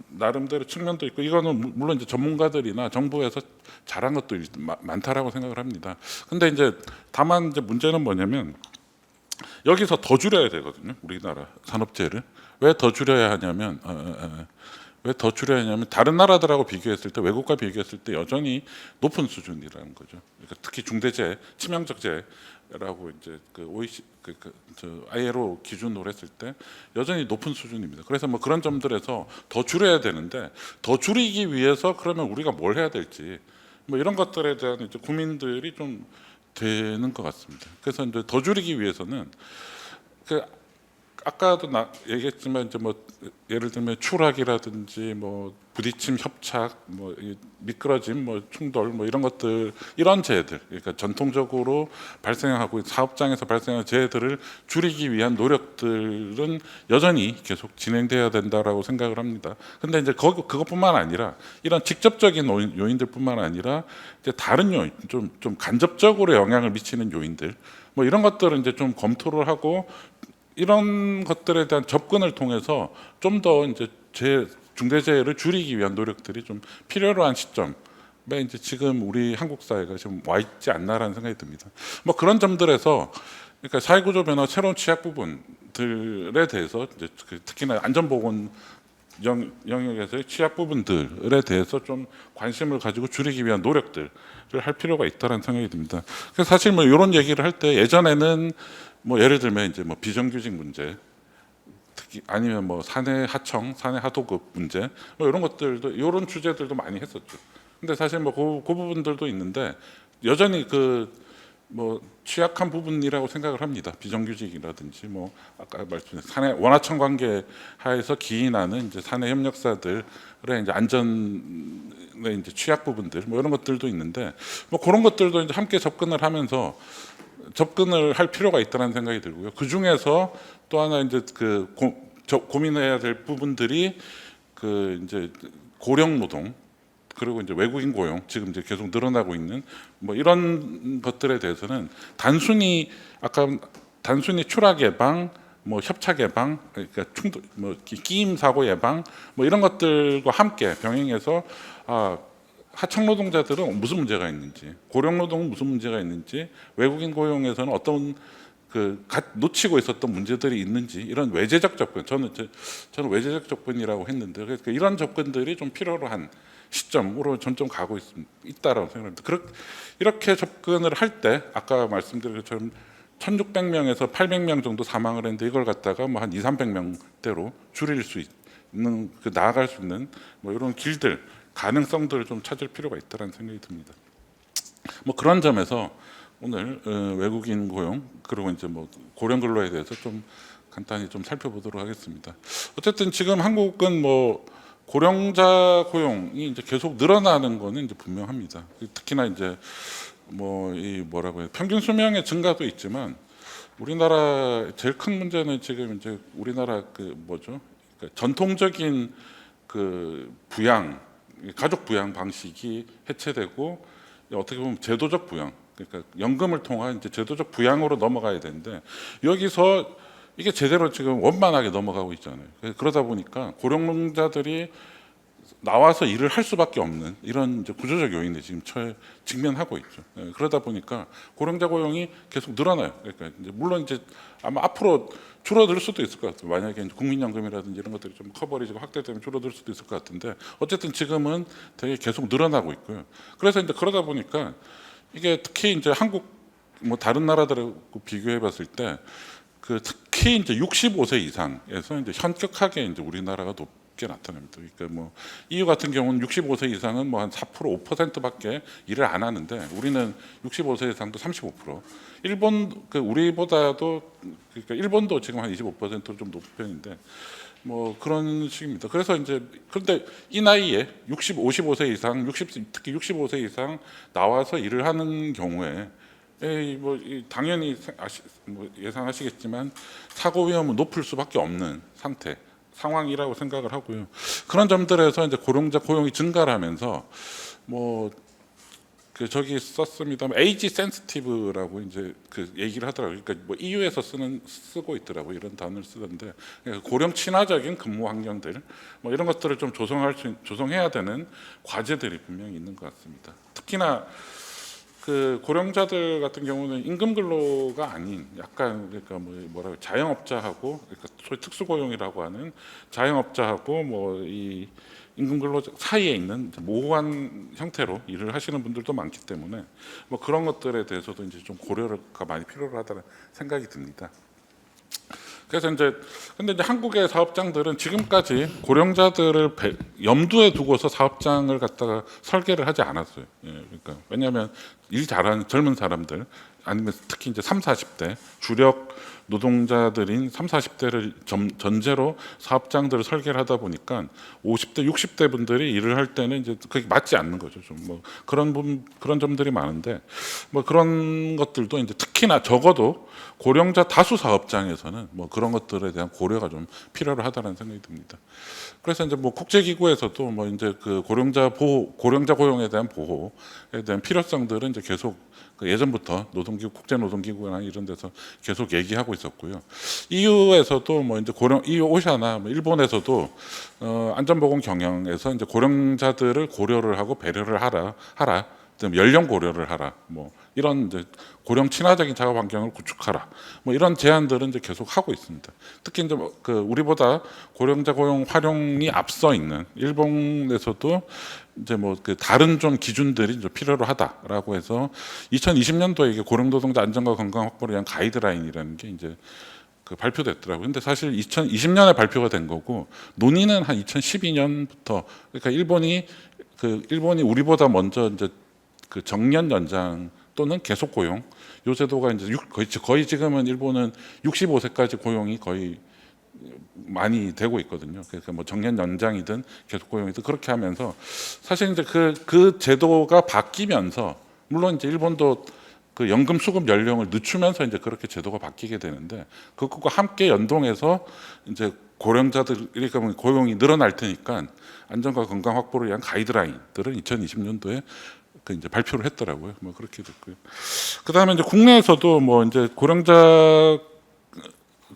나름대로 측면도 있고, 이거는 물론 이제 전문가들이나 정부에서 잘한 것도 많다라고 생각을 합니다. 근데 이제 다만 이제 문제는 뭐냐면, 여기서 더 줄여야 되거든요. 우리나라 산업재해를. 왜 더 줄여야 하냐면 다른 나라들하고 비교했을 때, 외국과 비교했을 때 여전히 높은 수준이라는 거죠. 그러니까 특히 중대재해, 치명적 재해라고 이제 그 OECD, ILO 기준으로 했을 때 여전히 높은 수준입니다. 그래서 뭐 그런 점들에서 더 줄여야 되는데, 더 줄이기 위해서 그러면 우리가 뭘 해야 될지, 뭐 이런 것들에 대한 이제 고민들이 좀 되는 것 같습니다. 그래서 이제 더 줄이기 위해서는 아까도 얘기했지만 이제 뭐 예를 들면 추락이라든지 뭐 부딪힘, 협착, 뭐 미끄러짐, 뭐 충돌, 뭐 이런 것들, 이런 재해들, 그러니까 전통적으로 발생하고 사업장에서 발생하는 재해들을 줄이기 위한 노력들은 여전히 계속 진행돼야 된다라고 생각을 합니다. 근데 이제 그것뿐만 아니라 이런 직접적인 요인들뿐만 아니라 이제 다른 요인, 좀 간접적으로 영향을 미치는 요인들, 뭐 이런 것들은 이제 좀 검토를 하고, 이런 것들에 대한 접근을 통해서 좀 더 이제 중대재해를 줄이기 위한 노력들이 좀 필요로 한 시점에 이제 지금 우리 한국 사회가 지금 와 있지 않나라는 생각이 듭니다. 뭐 그런 점들에서, 그러니까 사회구조 변화, 새로운 취약 부분들에 대해서 이제 특히나 안전보건 영역에서의 취약 부분들에 대해서 좀 관심을 가지고 줄이기 위한 노력들을 할 필요가 있다는 생각이 듭니다. 그래서 사실 뭐 이런 얘기를 할 때, 예전에는 뭐 예를 들면 이제 뭐 비정규직 문제, 특히 아니면 뭐 사내 하청, 사내 하도급 문제, 뭐 이런 것들도, 이런 주제들도 많이 했었죠. 근데 사실 뭐 그 부분들도 있는데, 여전히 뭐 취약한 부분이라고 생각을 합니다. 비정규직이라든지 뭐 아까 말씀드린 사내 원하청 관계 하에서 기인하는 이제 사내 협력사들의 이제 안전의 이제 취약 부분들 뭐 이런 것들도 있는데 뭐 그런 것들도 이제 함께 접근을 하면서 접근을 할 필요가 있다는 생각이 들고요. 그 중에서 또 하나 이제 고민해야 될 부분들이 그 이제 고령 노동 그리고 이제 외국인 고용 지금 이제 계속 늘어나고 있는 뭐 이런 것들에 대해서는 단순히 아까 단순히 추락 예방, 뭐 협착 예방, 그러니까 충돌, 뭐 끼임 사고 예방, 뭐 이런 것들과 함께 병행해서 하청 노동자들은 무슨 문제가 있는지, 고령 노동은 무슨 문제가 있는지, 외국인 고용에서는 어떤 놓치고 있었던 문제들이 있는지 이런 외제적 접근 저는 외제적 접근이라고 했는데 그러니까 이런 접근들이 좀 필요로 한 시점으로 전 좀 가고 있다라고 생각합니다. 이렇게 접근을 할 때 아까 말씀드린 것처럼 1,600명에서 800명 정도 사망을 했는데 이걸 갖다가 뭐 한 2,300명대로 줄일 수 있는 나아갈 수 있는 뭐 이런 길들 가능성들을 좀 찾을 필요가 있다는 생각이 듭니다. 뭐 그런 점에서 오늘 외국인 고용 그리고 이제 뭐 고령 근로에 대해서 좀 간단히 좀 살펴보도록 하겠습니다. 어쨌든 지금 한국은 뭐 고령자 고용이 이제 계속 늘어나는 거는 이제 분명합니다. 특히나 이제 뭐 이 뭐라고 해요 평균 수명의 증가도 있지만 우리나라 제일 큰 문제는 지금 이제 우리나라 그러니까 전통적인 부양 가족 부양 방식이 해체되고 어떻게 보면 제도적 부양 그러니까 연금을 통한 이제 제도적 부양으로 넘어가야 되는데 여기서 이게 제대로 지금 원만하게 넘어가고 있잖아요. 그러다 보니까 고령자들이 나와서 일을 할 수밖에 없는 이런 이제 구조적 요인에 지금 직면하고 있죠. 그러다 보니까 고령자 고용이 계속 늘어나요. 그러니까 이제 물론 이제 아마 앞으로 줄어들 수도 있을 것 같아요. 만약에 이제 국민연금이라든지 이런 것들이 좀 커버리지가 확대되면 줄어들 수도 있을 것 같은데 어쨌든 지금은 되게 계속 늘어나고 있고요. 그래서 이제 그러다 보니까 이게 특히 이제 한국 뭐 다른 나라들하고 비교해봤을 때 특히 이제 65세 이상에서 이제 현격하게 이제 우리나라가 높게 나타납니다. 그러니까 뭐 EU 같은 경우는 65세 이상은 뭐 한 4% 5%밖에 일을 안 하는데 우리는 65세 이상도 35%. 일본 우리보다도 그러니까 일본도 지금 한 25%로 좀 높은 편인데 뭐 그런 식입니다. 그래서 이제 그런데 이 나이에 55세 이상, 특히 65세 이상 나와서 일을 하는 경우에 당연히 예상하시겠지만 사고 위험은 높을 수밖에 없는 상황이라고 생각을 하고요. 그런 점들에서 이제 고령자 고용이 증가를 하면서 저기 썼습니다. 에이지 센시티브라고 이제 얘기를 하더라고요. 그러니까 뭐 EU에서 쓰고 있더라고요. 이런 단어를 쓰던데 고령 친화적인 근무 환경들 뭐 이런 것들을 좀 조성해야 되는 과제들이 분명히 있는 것 같습니다. 특히나 고령자들 같은 경우는 임금 근로가 아닌 약간 그러니까 자영업자하고 그러니까 소위 특수고용이라고 하는 자영업자하고 이 임금 근로 사이에 있는 모호한 형태로 일을 하시는 분들도 많기 때문에 뭐 그런 것들에 대해서도 이제 좀 고려가 많이 필요하다는 생각이 듭니다. 그래서 근데 이제 한국의 사업장들은 지금까지 고령자들을 염두에 두고서 사업장을 갖다가 설계를 하지 않았어요. 그러니까 왜냐하면 일 잘하는 젊은 사람들 아니면 특히 이제 3, 40대 주력 노동자들인 3, 40대를 전제로 사업장들을 설계를 하다 보니까 50대, 60대 분들이 일을 할 때는 이제 그게 맞지 않는 거죠. 좀 뭐 그런 점들이 많은데 뭐 그런 것들도 이제 특히나 적어도 고령자 다수 사업장에서는 뭐 그런 것들에 대한 고려가 좀 필요로 하다는 생각이 듭니다. 그래서 이제 뭐 국제기구에서도 뭐 이제 고령자 고용에 대한 보호에 대한 필요성들은 이제 계속 예전부터 국제노동기구나 이런 데서 계속 얘기하고 있었고요. EU에서도 뭐 이제 EU 오샤나 뭐 일본에서도 안전보건 경영에서 이제 고령자들을 고려를 하고 배려를 하라. 연령 고려를 하라. 뭐 이런 이제 고령 친화적인 작업 환경을 구축하라. 뭐 이런 제안들은 이제 계속 하고 있습니다. 특히 이제 우리보다 고령자 고용 활용이 앞서 있는 일본에서도 이제 다른 좀 기준들이 좀 필요로 하다라고 해서 2020년도에 이게 고령노동자 안전과 건강 확보를 위한 가이드라인이라는 게 이제 발표됐더라고요. 근데 사실 2020년에 발표가 된 거고 논의는 한 2012년부터 그러니까 일본이 우리보다 먼저 이제 정년 연장도 또는 계속 고용 요 제도가 이제 거의 지금은 일본은 65세까지 고용이 거의 많이 되고 있거든요. 그러니까 뭐 정년 연장이든 계속 고용이든 그렇게 하면서 사실 이제 그 제도가 바뀌면서 물론 이제 일본도 그 연금 수급 연령을 늦추면서 이제 그렇게 제도가 바뀌게 되는데 그것과 함께 연동해서 이제 고령자들 그러니까 고용이 늘어날 테니까 안전과 건강 확보를 위한 가이드라인들을 2020년도에 그 이제 발표를 했더라고요. 뭐 그렇게 됐고요. 그 다음에 이제 국내에서도 뭐 이제 고령자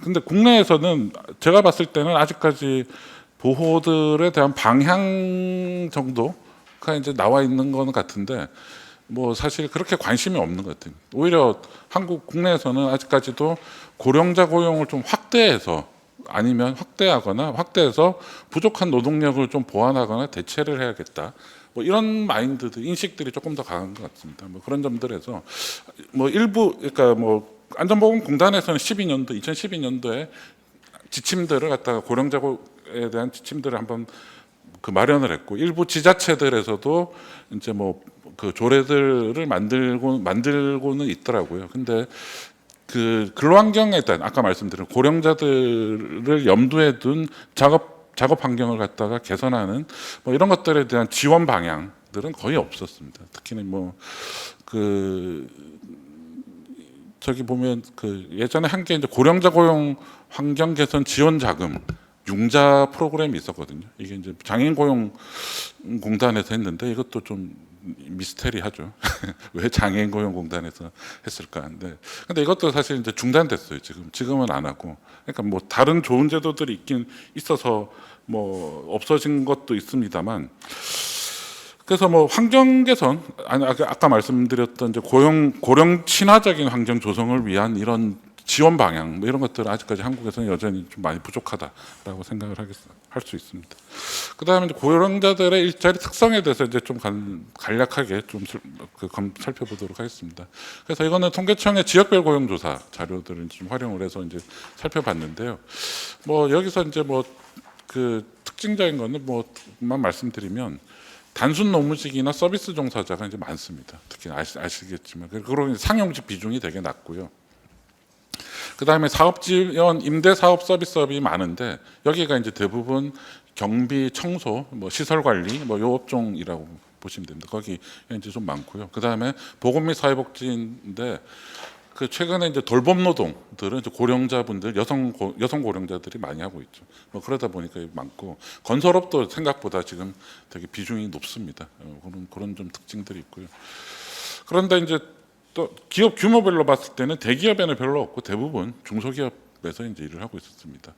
근데 국내에서는 제가 봤을 때는 아직까지 보호들에 대한 방향 정도가 이제 나와 있는 건 같은데 뭐 사실 그렇게 관심이 없는 것 같아요. 오히려 한국 국내에서는 아직까지도 고령자 고용을 좀 확대해서 아니면 확대해서 부족한 노동력을 좀 보완하거나 대체를 해야겠다. 뭐 이런 마인드들, 인식들이 조금 더 강한 것 같습니다. 뭐 그런 점들에서 뭐 일부 그러니까 뭐 안전보건공단에서는 2012년도에 지침들을 갖다가 고령자에 대한 지침들을 한번 그 마련을 했고 일부 지자체들에서도 이제 뭐 그 조례들을 만들고는 있더라고요. 근데 그 근로환경에 대한 아까 말씀드린 고령자들을 염두에 둔 작업 환경을 갖다가 개선하는 뭐 이런 것들에 대한 지원 방향들은 거의 없었습니다. 특히는 뭐 그 저기 보면 그 예전에 한 게 이제 고령자 고용 환경 개선 지원 자금 융자 프로그램이 있었거든요. 이게 이제 장애인 고용 공단에서 했는데 이것도 좀 미스테리하죠. 왜 장애인 고용 공단에서 했을까? 근데 이것도 사실 이제 중단됐어요. 지금은 안 하고. 그러니까 뭐 다른 좋은 제도들이 있긴 있어서 뭐 없어진 것도 있습니다만. 그래서 뭐 환경 개선 아니 아까 말씀드렸던 이제 고령 친화적인 환경 조성을 위한 이런 지원 방향 뭐 이런 것들은 아직까지 한국에서는 여전히 좀 많이 부족하다라고 생각을 할 수 있습니다. 그다음에 이제 고령자들의 일자리 특성에 대해서 이제 좀 간략하게 좀 살펴보도록 하겠습니다. 그래서 이거는 통계청의 지역별 고용조사 자료들을 좀 활용을 해서 이제 살펴봤는데요. 뭐 여기서 이제 뭐 그 특징적인 거는 뭐만 말씀드리면. 단순 노무직이나 서비스 종사자가 이제 많습니다. 특히 아시겠지만 그런 상용직 비중이 되게 낮고요. 그 다음에 사업 지원, 임대 사업 서비스업이 많은데 여기가 이제 대부분 경비, 청소, 뭐 시설 관리, 뭐 요 업종이라고 보시면 됩니다. 거기 이제 좀 많고요. 그 다음에 보건 및 사회복지인데 그 최근에 이제 돌봄 노동들은 이제 고령자분들 여성 고령자들이 많이 하고 있죠. 뭐 그러다 보니까 많고 건설업도 생각보다 지금 되게 비중이 높습니다. 그런 좀 특징들이 있고요. 그런데 이제 또 기업 규모별로 봤을 때는 대기업에는 별로 없고 대부분 중소기업에서 이제 일을 하고 있었습니다.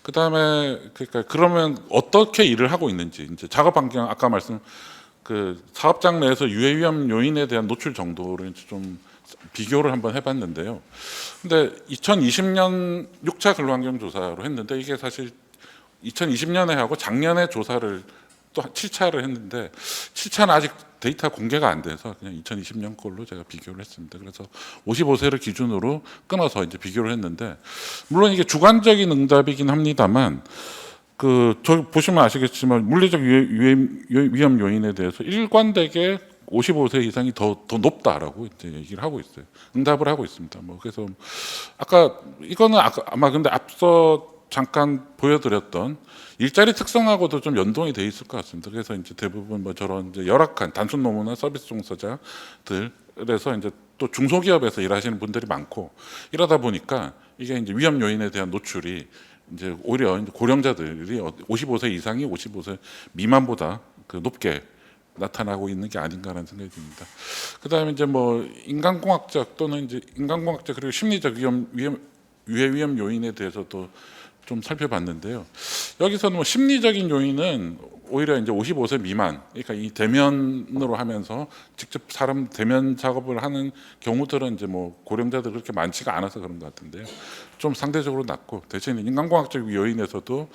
그 다음에 그러면 어떻게 일을 하고 있는지 이제 작업 환경 아까 말씀 그 사업장 내에서 유해 위험 요인에 대한 노출 정도를 이제 좀 비교를 한번 해봤는데요. 근데 2020년 6차 근로환경 조사로 했는데 이게 사실 2020년에 하고 작년에 조사를 또 7차를 했는데 7차는 아직 데이터 공개가 안 돼서 그냥 2020년 걸로 제가 비교를 했습니다. 그래서 55세를 기준으로 끊어서 이제 비교를 했는데 물론 이게 주관적인 응답이긴 합니다만 저 보시면 아시겠지만 물리적 위험 요인에 대해서 일관되게 55세 이상이 더 높다라고 이제 얘기를 하고 있어요. 응답을 하고 있습니다. 뭐 그래서 아까 이거는 아마 근데 앞서 잠깐 보여드렸던 일자리 특성하고도 좀 연동이 돼 있을 것 같습니다. 그래서 이제 대부분 뭐 저런 이제 열악한 단순 노무나 서비스 종사자들에서 이제 또 중소기업에서 일하시는 분들이 많고 이러다 보니까 이게 이제 위험 요인에 대한 노출이 이제 오히려 이제 고령자들이 55세 이상이 55세 미만보다 그 높게 나타나고 있는 게 아닌가라는 생각이 듭니다. 그다음에 이제 뭐 인간공학적 또는 이제 인간공학적 그리고 심리적 유해 위험 요인에 대해서도 좀 살펴봤는데요. 여기서는 뭐 심리적인 요인은 오히려 이제 55세 미만, 그러니까 이 대면으로 하면서 직접 사람 대면 작업을 하는 경우들은 이제 뭐 고령자들 그렇게 많지가 않아서 그런 것 같은데요. 좀 상대적으로 낮고 대신 인간공학적 요인에서도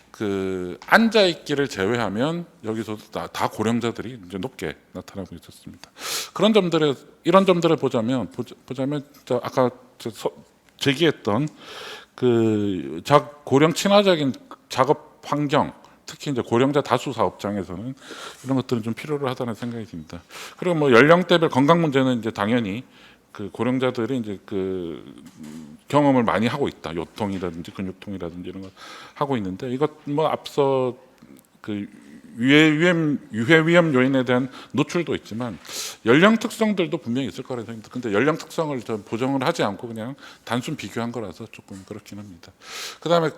그 앉아 있기를 제외하면 여기서도 다 고령자들이 이제 높게 나타나고 있었습니다. 이런 점들을 보자면 아까 제기했던 그 고령 친화적인 작업 환경 특히 이제 고령자 다수 사업장에서는 이런 것들은 좀 필요로 하다는 생각이 듭니다. 그리고 뭐 연령대별 건강 문제는 이제 당연히 그 고령자들이 이제 그 경험을 많이 하고 있다. 요통이라든지 근육통이라든지 이런 거 하고 있는데 이것 뭐 앞서 그 유해 위험 요인에 대한 노출도 있지만 연령 특성들도 분명히 있을 거라는 생각입니다. 근데 연령 특성을 좀 보정을 하지 않고 그냥 단순 비교한 거라서 조금 그렇긴 합니다. 그다음에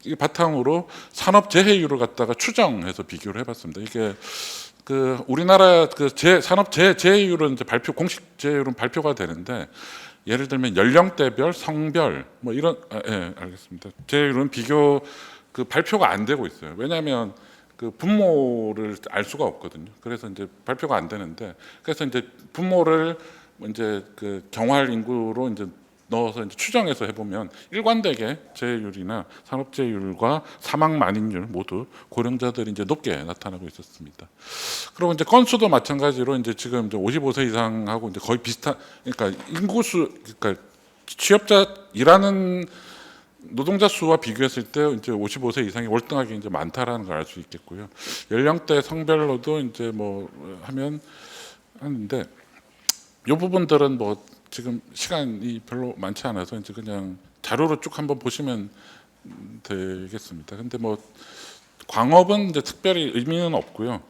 이 바탕으로 산업 재해율을 갖다가 추정해서 비교를 해봤습니다. 이게 그 우리나라 그 산업 재해율은 이제 공식 재해율은 발표가 되는데 예를 들면 연령대별, 성별 뭐 이런 예, 알겠습니다. 재해율은 비교 그 발표가 안 되고 있어요. 왜냐하면 그 분모를 알 수가 없거든요. 그래서 이제 발표가 안 되는데 그래서 이제 분모를 이제 그 경활 인구로 이제 넣어서 이제 추정해서 해보면 일관되게 재해율이나 산업 재해율과 사망 만인율 모두 고령자들이 이제 높게 나타나고 있었습니다. 그리고 이제 건수도 마찬가지로 이제 지금 이제 55세 이상하고 이제 거의 비슷한 그러니까 인구수 그러니까 취업자 일하는 노동자 수와 비교했을 때 이제 55세 이상이 월등하게 이제 많다라는 걸 알 수 있겠고요. 연령대 성별로도 이제 뭐 하는데 이 부분들은 뭐 지금 시간이 별로 많지 않아서 이제 그냥 자료로 쭉 한번 보시면 되겠습니다. 근데 뭐 광업은 이제 특별히 의미는 없고요.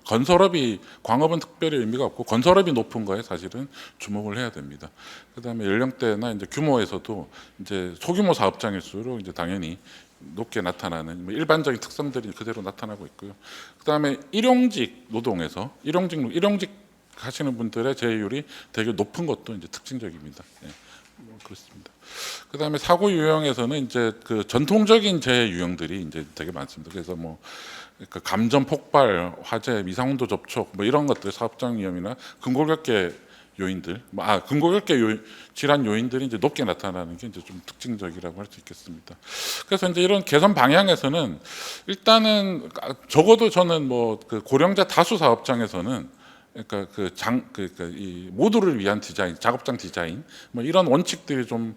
광업은 특별히 의미가 없고 건설업이 높은 거에 사실은 주목을 해야 됩니다. 그다음에 연령대나 이제 규모에서도 이제 소규모 사업장일수록 이제 당연히 높게 나타나는 뭐 일반적인 특성들이 그대로 나타나고 있고요. 그다음에 일용직 노동에서 일용직 하시는 분들의 재해율이 되게 높은 것도 이제 특징적입니다. 예, 뭐 그렇습니다. 그다음에 사고 유형에서는 이제 그 전통적인 재해 유형들이 이제 되게 많습니다. 그래서 뭐 그러니까 감전 폭발, 화재, 미상온도 접촉 뭐 이런 것들 사업장 위험이나 근골격계 요인들, 근골격계 질환 요인들이 이제 높게 나타나는 게 이제 좀 특징적이라고 할 수 있겠습니다. 그래서 이제 이런 개선 방향에서는 일단은 적어도 저는 뭐 그 고령자 다수 사업장에서는 그러니까 이 모두를 위한 디자인, 작업장 디자인 뭐 이런 원칙들이 좀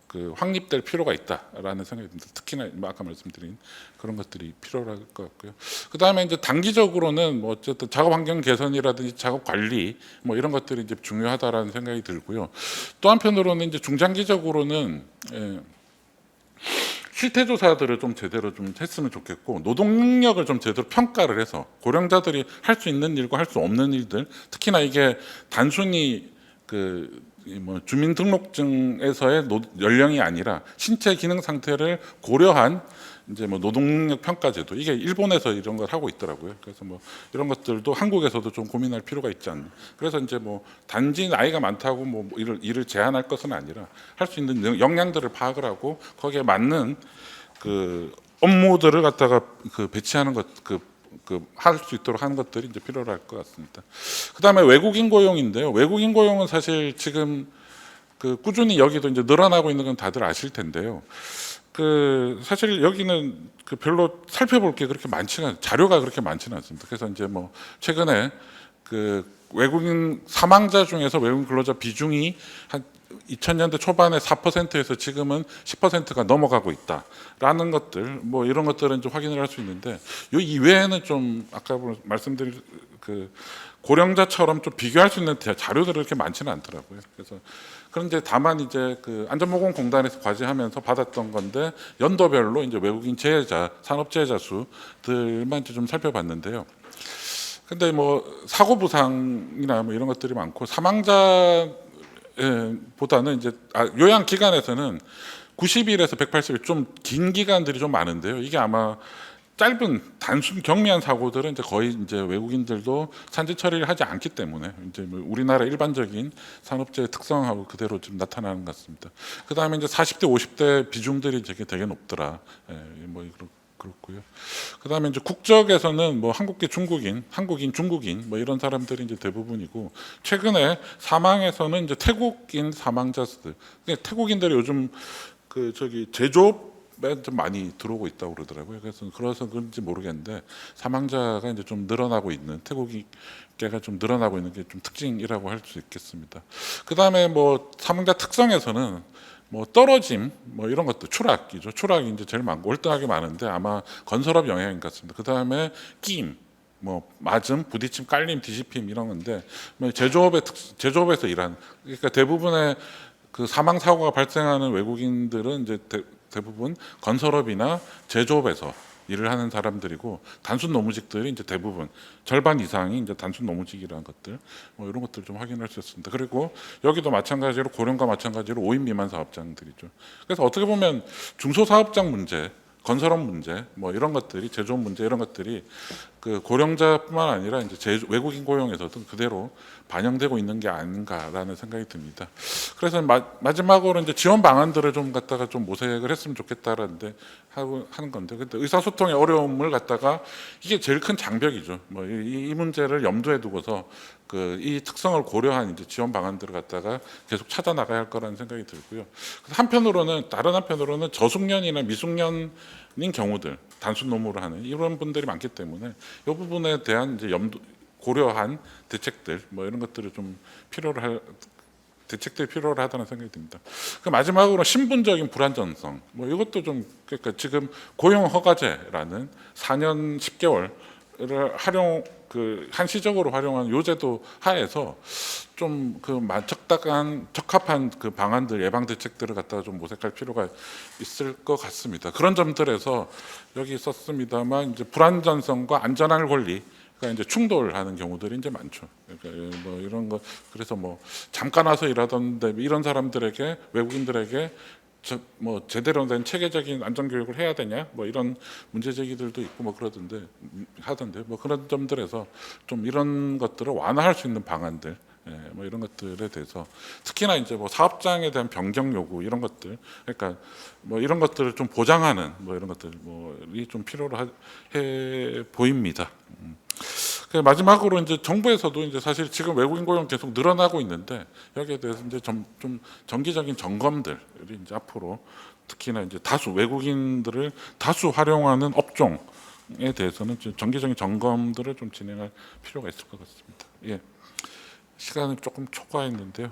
그 확립될 필요가 있다라는 생각이 듭니다. 특히나 뭐 아까 말씀드린 그런 것들이 필요할 것 같고요. 그 다음에 이제 단기적으로는 뭐 어쨌든 작업 환경 개선이라든지 작업 관리 뭐 이런 것들이 이제 중요하다라는 생각이 들고요. 또 한편으로는 이제 중장기적으로는 실태 조사들을 좀 제대로 좀 했으면 좋겠고 노동 능력을 좀 제대로 평가를 해서 고령자들이 할 수 있는 일과 할 수 없는 일들 특히나 이게 단순히 뭐 주민등록증에서의 연령이 아니라 신체 기능 상태를 고려한 이제 뭐 노동능력 평가제도 이게 일본에서 이런 걸 하고 있더라고요. 그래서 뭐 이런 것들도 한국에서도 좀 고민할 필요가 있지 않나. 그래서 이제 뭐 단지 나이가 많다고 뭐 일을 제한할 것은 아니라 할 수 있는 역량들을 파악을 하고 거기에 맞는 그 업무들을 갖다가 배치하는 것 할 수 있도록 하는 것들이 이제 필요할 것 같습니다. 그다음에 외국인 고용인데요. 외국인 고용은 사실 지금 꾸준히 여기도 이제 늘어나고 있는 건 다들 아실 텐데요. 사실 여기는 별로 살펴볼 게 그렇게 자료가 그렇게 많지는 않습니다. 그래서 이제 뭐 최근에 외국인 사망자 중에서 외국인 근로자 비중이 한 2000년대 초반에 4%에서 지금은 10%가 넘어가고 있다라는 것들, 뭐 이런 것들은 좀 확인을 할 수 있는데, 이 이외에는 좀 아까 말씀드린 고령자처럼 좀 비교할 수 있는 자료들이 그렇게 많지는 않더라고요. 그래서 그런데 다만 이제 안전보건공단에서 과제하면서 받았던 건데 연도별로 이제 외국인 산업 재해자 수들만 좀 살펴봤는데요. 근데 뭐 사고 부상이나 뭐 이런 것들이 많고 사망자 보다는 이제 요양 기간에서는 90일에서 180일 좀 긴 기간들이 좀 많은데요. 이게 아마 짧은 단순 경미한 사고들은 이제 거의 이제 외국인들도 산재 처리를 하지 않기 때문에 이제 뭐 우리나라 일반적인 산업재해 특성하고 그대로 좀 나타나는 것 같습니다. 그 다음에 이제 40대, 50대 비중들이 되게 높더라. 뭐 그렇고요. 그 다음에 이제 국적에서는 뭐 한국계 중국인 뭐 이런 사람들이 이제 대부분이고 최근에 사망에서는 이제 태국인 사망자 수들. 태국인들이 요즘 제조업에 좀 많이 들어오고 있다고 그러더라고요. 그래서 그런지 모르겠는데 사망자가 이제 좀 늘어나고 있는 태국계가 좀 늘어나고 있는 게 좀 특징이라고 할 수 있겠습니다. 그 다음에 뭐 사망자 특성에서는 뭐 떨어짐, 뭐 이런 것들, 추락이죠. 추락이 이제 제일 많고 월등하게 많은데 아마 건설업 영향인 것 같습니다. 그 다음에 끼임, 뭐 맞음, 부딪힘, 깔림, 뒤집힘 이런 건데 뭐 제조업에서 일하는, 그러니까 대부분의 그 사망 사고가 발생하는 외국인들은 이제 대부분 건설업이나 제조업에서 일을 하는 사람들이고 단순 노무직들이 이제 대부분 절반 이상이 이제 단순 노무직이라는 것들 뭐 이런 것들 좀 확인할 수 있습니다. 그리고 여기도 마찬가지로 고령과 마찬가지로 5인 미만 사업장들이죠. 그래서 어떻게 보면 중소사업장 문제, 건설업 문제, 뭐 이런 것들이 제조업 문제 이런 것들이 그 고령자뿐만 아니라 이제 외국인 고용에서도 그대로 반영되고 있는 게 아닌가라는 생각이 듭니다. 그래서 마지막으로 이제 지원 방안들을 좀 갖다가 좀 모색을 했으면 좋겠다라는데 하는 건데, 근데 의사소통의 어려움을 갖다가 이게 제일 큰 장벽이죠. 뭐 이 문제를 염두에 두고서 그 이 특성을 고려한 이제 지원 방안들을 갖다가 계속 찾아 나가야 할 거라는 생각이 들고요. 다른 한편으로는 저숙련이나 미숙련인 경우들, 단순 노무를 하는 이런 분들이 많기 때문에 이 부분에 대한 이제 고려한 대책들 뭐 이런 것들을 좀 대책들이 필요로 하다는 생각이 듭니다. 그 마지막으로 신분적인 불안전성, 뭐 이것도 좀, 그러니까 지금 고용 허가제라는 4년 10개월을 한시적으로 활용한 요제도 하에서 좀 그 적합한 그 방안들, 예방 대책들을 갖다가 좀 모색할 필요가 있을 것 같습니다. 그런 점들에서 여기 썼습니다만 이제 불안전성과 안전할 권리, 그러니까 이제 충돌하는 경우들이 이제 많죠. 그러니까 뭐 이런 거, 그래서 뭐 잠깐 와서 일하던데 이런 사람들에게, 외국인들에게 뭐 제대로 된 체계적인 안전 교육을 해야 되냐, 뭐 이런 문제 제기들도 있고 뭐 하던데 뭐 그런 점들에서 좀 이런 것들을 완화할 수 있는 방안들, 뭐 이런 것들에 대해서 특히나 이제 뭐 사업장에 대한 변경 요구 이런 것들, 그러니까 뭐 이런 것들을 좀 보장하는 뭐 이런 것들 뭐이 좀 필요로 해 보입니다. 마지막으로 이제 정부에서도 이제 사실 지금 외국인 고용 계속 늘어나고 있는데 여기에 대해서 이제 좀 정기적인 점검들이 이제 앞으로 특히나 이제 외국인들을 다수 활용하는 업종에 대해서는 정기적인 점검들을 좀 진행할 필요가 있을 것 같습니다. 예. 시간을 조금 초과했는데요.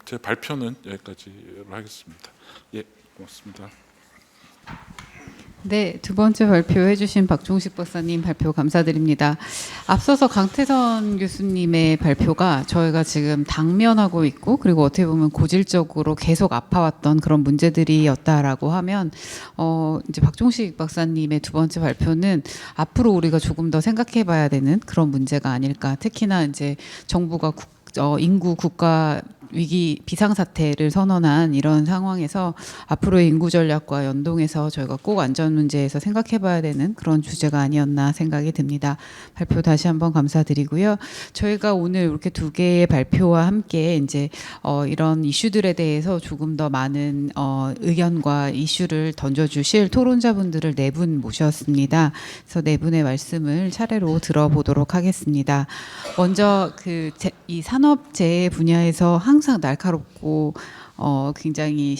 제 발표는 여기까지로 하겠습니다. 예, 고맙습니다. 네, 두 번째 발표해 주신 박종식 박사님 발표 감사드립니다. 앞서서 강태선 교수님의 발표가 저희가 지금 당면하고 있고, 그리고 어떻게 보면 고질적으로 계속 아파왔던 그런 문제들이었다라고 하면 이제 박종식 박사님의 두 번째 발표는 앞으로 우리가 조금 더 생각해 봐야 되는 그런 문제가 아닐까. 특히나 이제 정부가 인구 국가 위기 비상사태를 선언한 이런 상황에서 앞으로의 인구 전략과 연동해서 저희가 꼭 안전 문제에서 생각해 봐야 되는 그런 주제가 아니었나 생각이 듭니다. 발표 다시 한번 감사드리고요. 저희가 오늘 이렇게 두 개의 발표와 함께 이제 이런 이슈들에 대해서 조금 더 많은 의견과 이슈를 던져주실 토론자분들을 네 분 모셨습니다. 그래서 네 분의 말씀을 차례로 들어보도록 하겠습니다. 먼저 이 산업재해 분야에서 항상 날카롭고 굉장히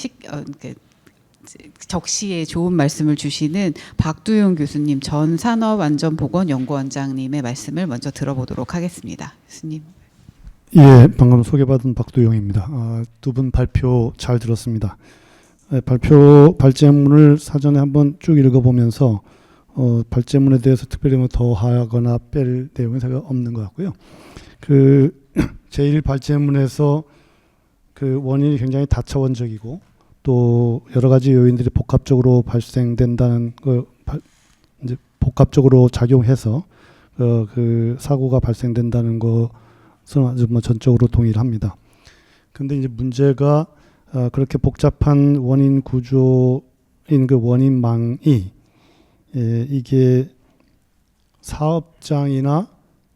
적시에 좋은 말씀을 주시는 박두용 교수님, 전 산업안전보건연구원장님의 말씀을 먼저 들어보도록 하겠습니다. 교수님. 예, 방금 소개받은 박두용입니다. 두 분 발표 잘 들었습니다. 발제문을 사전에 한번 쭉 읽어보면서 발제문에 대해서 특별히 뭐 더하거나 뺄 내용은 없는 것 같고요. 제1 발제문에서 그 원인이 굉장히 다차원적이고 또 여러 가지 요인들이 복합적으로 발생된다는 거, 이제 복합적으로 작용해서 그 사고가 발생된다는 것은 아주 뭐 전적으로 동의를 합니다. 근데 이제 문제가 그렇게 복잡한 원인 구조인 그 원인망이 이게 사업장이나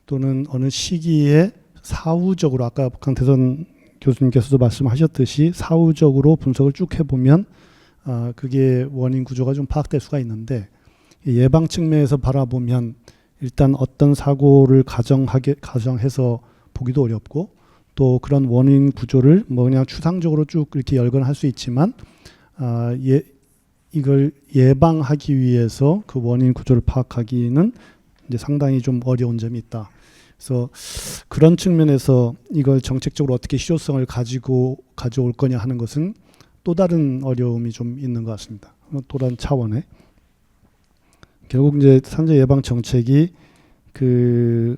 또는 어느 시기에 사후적으로 아까 강태선 교수님께서도 말씀하셨듯이 사후적으로 분석을 쭉 해보면 그게 원인 구조가 좀 파악될 수가 있는데, 예방 측면에서 바라보면 일단 어떤 사고를 가정해서 보기도 어렵고, 또 그런 원인 구조를 뭐 그냥 추상적으로 쭉 이렇게 열거할 수 있지만 이걸 예방하기 위해서 그 원인 구조를 파악하기는 이제 상당히 좀 어려운 점이 있다. 그래서 그런 측면에서 이걸 정책적으로 어떻게 실효성을 가져올 거냐 하는 것은 또 다른 어려움이 좀 있는 것 같습니다. 또 다른 차원에 결국 이제 산재 예방 정책이 그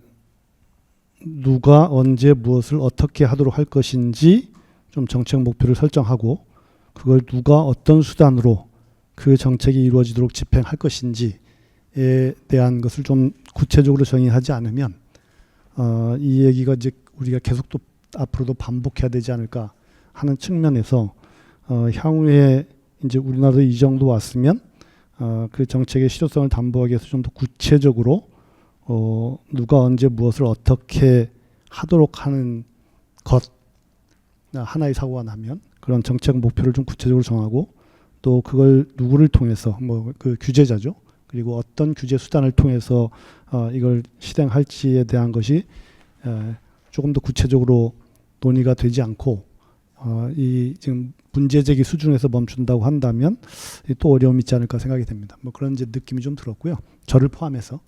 누가 언제 무엇을 어떻게 하도록 할 것인지 좀 정책 목표를 설정하고 그걸 누가 어떤 수단으로 그 정책이 이루어지도록 집행할 것인지에 대한 것을 좀 구체적으로 정의하지 않으면 이 얘기가 이제 우리가 계속 또 앞으로도 반복해야 되지 않을까 하는 측면에서 향후에 이제 우리나라도 이 정도 왔으면 그 정책의 실효성을 담보하기 위해서 좀 더 구체적으로 누가 언제 무엇을 어떻게 하도록 하는 것 하나의 사고가 나면 그런 정책 목표를 좀 구체적으로 정하고 또 그걸 누구를 통해서 뭐 그 규제자죠. 그리고 어떤 규제 수단을 통해서 이걸 실행할지에 대한 것이 조금 더 구체적으로 논의가 되지 않고 이 지금 문제 제기 수준에서 멈춘다고 한다면 또 어려움이 있지 않을까 생각이 됩니다. 뭐 그런 이제 느낌이 좀 들었고요. 저를 포함해서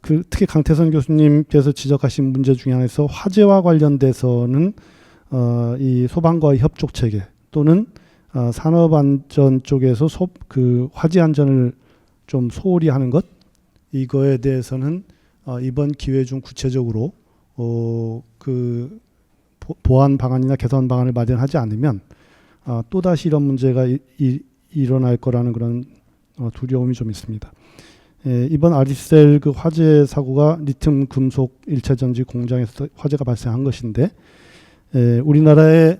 특히 강태선 교수님께서 지적하신 문제 중에 하나에서 화재와 관련돼서는 이 소방과의 협조 체계 또는 산업안전 쪽에서 그 화재 안전을 좀 소홀히 하는 것 이거에 대해서는 이번 기회 중 구체적으로 그 보완 방안이나 개선 방안을 마련하지 않으면 또다시 이런 문제가 일어날 거라는 그런 두려움이 좀 있습니다. 이번 아리셀 그 화재 사고가 리튬 금속 일체 전지 공장에서 화재가 발생한 것인데 우리나라의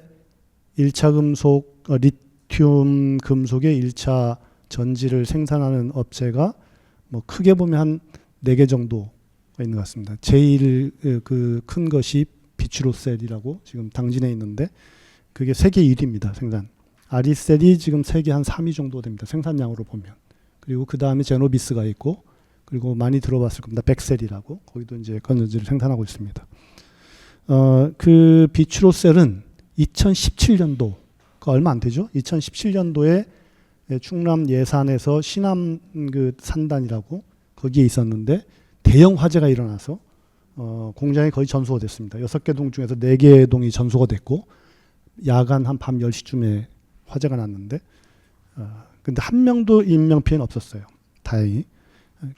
1차 금속 리튬 금속의 1차 전지를 생산하는 업체가 뭐 크게 보면 한 4개 정도가 있는 것 같습니다. 제일 그 큰 것이 비추로셀이라고 지금 당진에 있는데 그게 세계 1위입니다. 생산. 아리셀이 지금 세계 한 3위 정도 됩니다. 생산량으로 보면. 그리고 그 다음에 제노비스가 있고 그리고 많이 들어봤을 겁니다. 백셀이라고 거기도 이제 건전지를 생산하고 있습니다. 그 비추로셀은 2017년도 얼마 안 되죠? 2017년도에 충남 예산에서 신암 그 산단이라고 거기에 있었는데 대형 화재가 일어나서 공장이 거의 전소가 됐습니다. 6개 동 중에서 4개 동이 전소가 됐고 야간 한 밤 10시쯤에 화재가 났는데 근데 한 명도 인명피해는 없었어요. 다행히.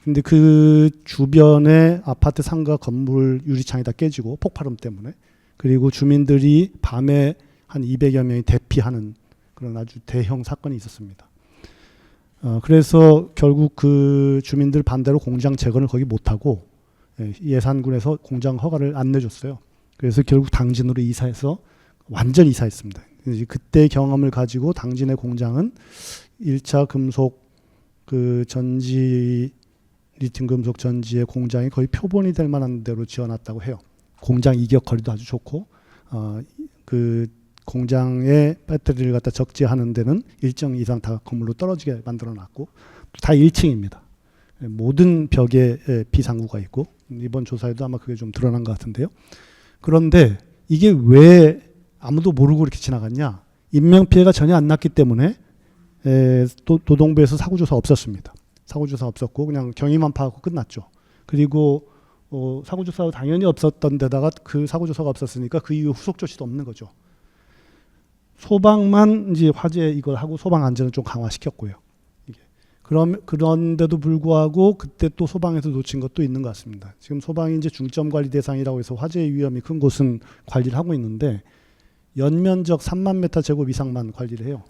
근데 그 주변에 아파트 상가 건물 유리창이 다 깨지고 폭발음 때문에 그리고 주민들이 밤에 한 200여 명이 대피하는 그런 아주 대형 사건이 있었습니다. 그래서 결국 그 주민들 반대로 공장 재건을 거기 못하고 예산군에서 공장 허가를 안 내줬어요. 그래서 결국 당진으로 이사해서 완전 이사했습니다. 그때 경험을 가지고 당진의 공장은 1차 금속 그 전지 리튬 금속 전지의 공장이 거의 표본이 될 만한 데로 지어놨다고 해요. 공장 이격 거리도 아주 좋고 그 공장의 배터리를 갖다 적재하는 데는 일정 이상 다 건물로 떨어지게 만들어놨고 다 1층입니다. 모든 벽에 비상구가 있고 이번 조사에도 아마 그게 좀 드러난 것 같은데요. 그런데 이게 왜 아무도 모르고 이렇게 지나갔냐? 인명피해가 전혀 안 났기 때문에 도동부에서 사고조사 없었습니다. 사고조사 없었고 그냥 경위만 파악하고 끝났죠. 그리고 사고조사가 당연히 없었던 데다가 그 사고조사가 없었으니까 그 이후 후속 조치도 없는 거죠. 소방만 이제 화재 이걸 하고 소방 안전을 좀 강화시켰고요. 이게 그런데도 불구하고 그때 또 소방에서 놓친 것도 있는 것 같습니다. 지금 소방이 이제 중점 관리 대상이라고 해서 화재의 위험이 큰 곳은 관리를 하고 있는데 연면적 3만 메타 제곱 이상만 관리를 해요.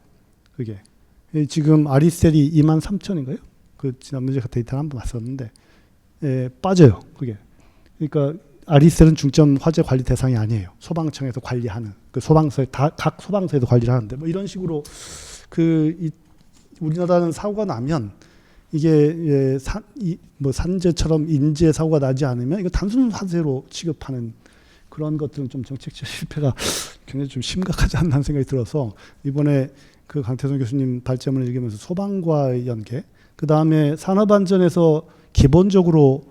그게 지금 아리셀이 2만 3천인가요? 그 지난번에 데이터를 한번 봤었는데 빠져요. 그게 그러니까 아리셀은 중점 화재 관리 대상이 아니에요. 소방청에서 관리하는 그 소방서에 각 소방서에도 관리를 하는데 뭐 이런 식으로 우리나라는 사고가 나면 이게 뭐 산재처럼 인재 사고가 나지 않으면 이거 단순 화재로 취급하는 그런 것들은 좀 정책적 실패가 굉장히 좀 심각하지 않나 생각이 들어서 이번에 그 강태선 교수님 발제문을 읽으면서 소방과의 연계, 그 다음에 산업안전에서 기본적으로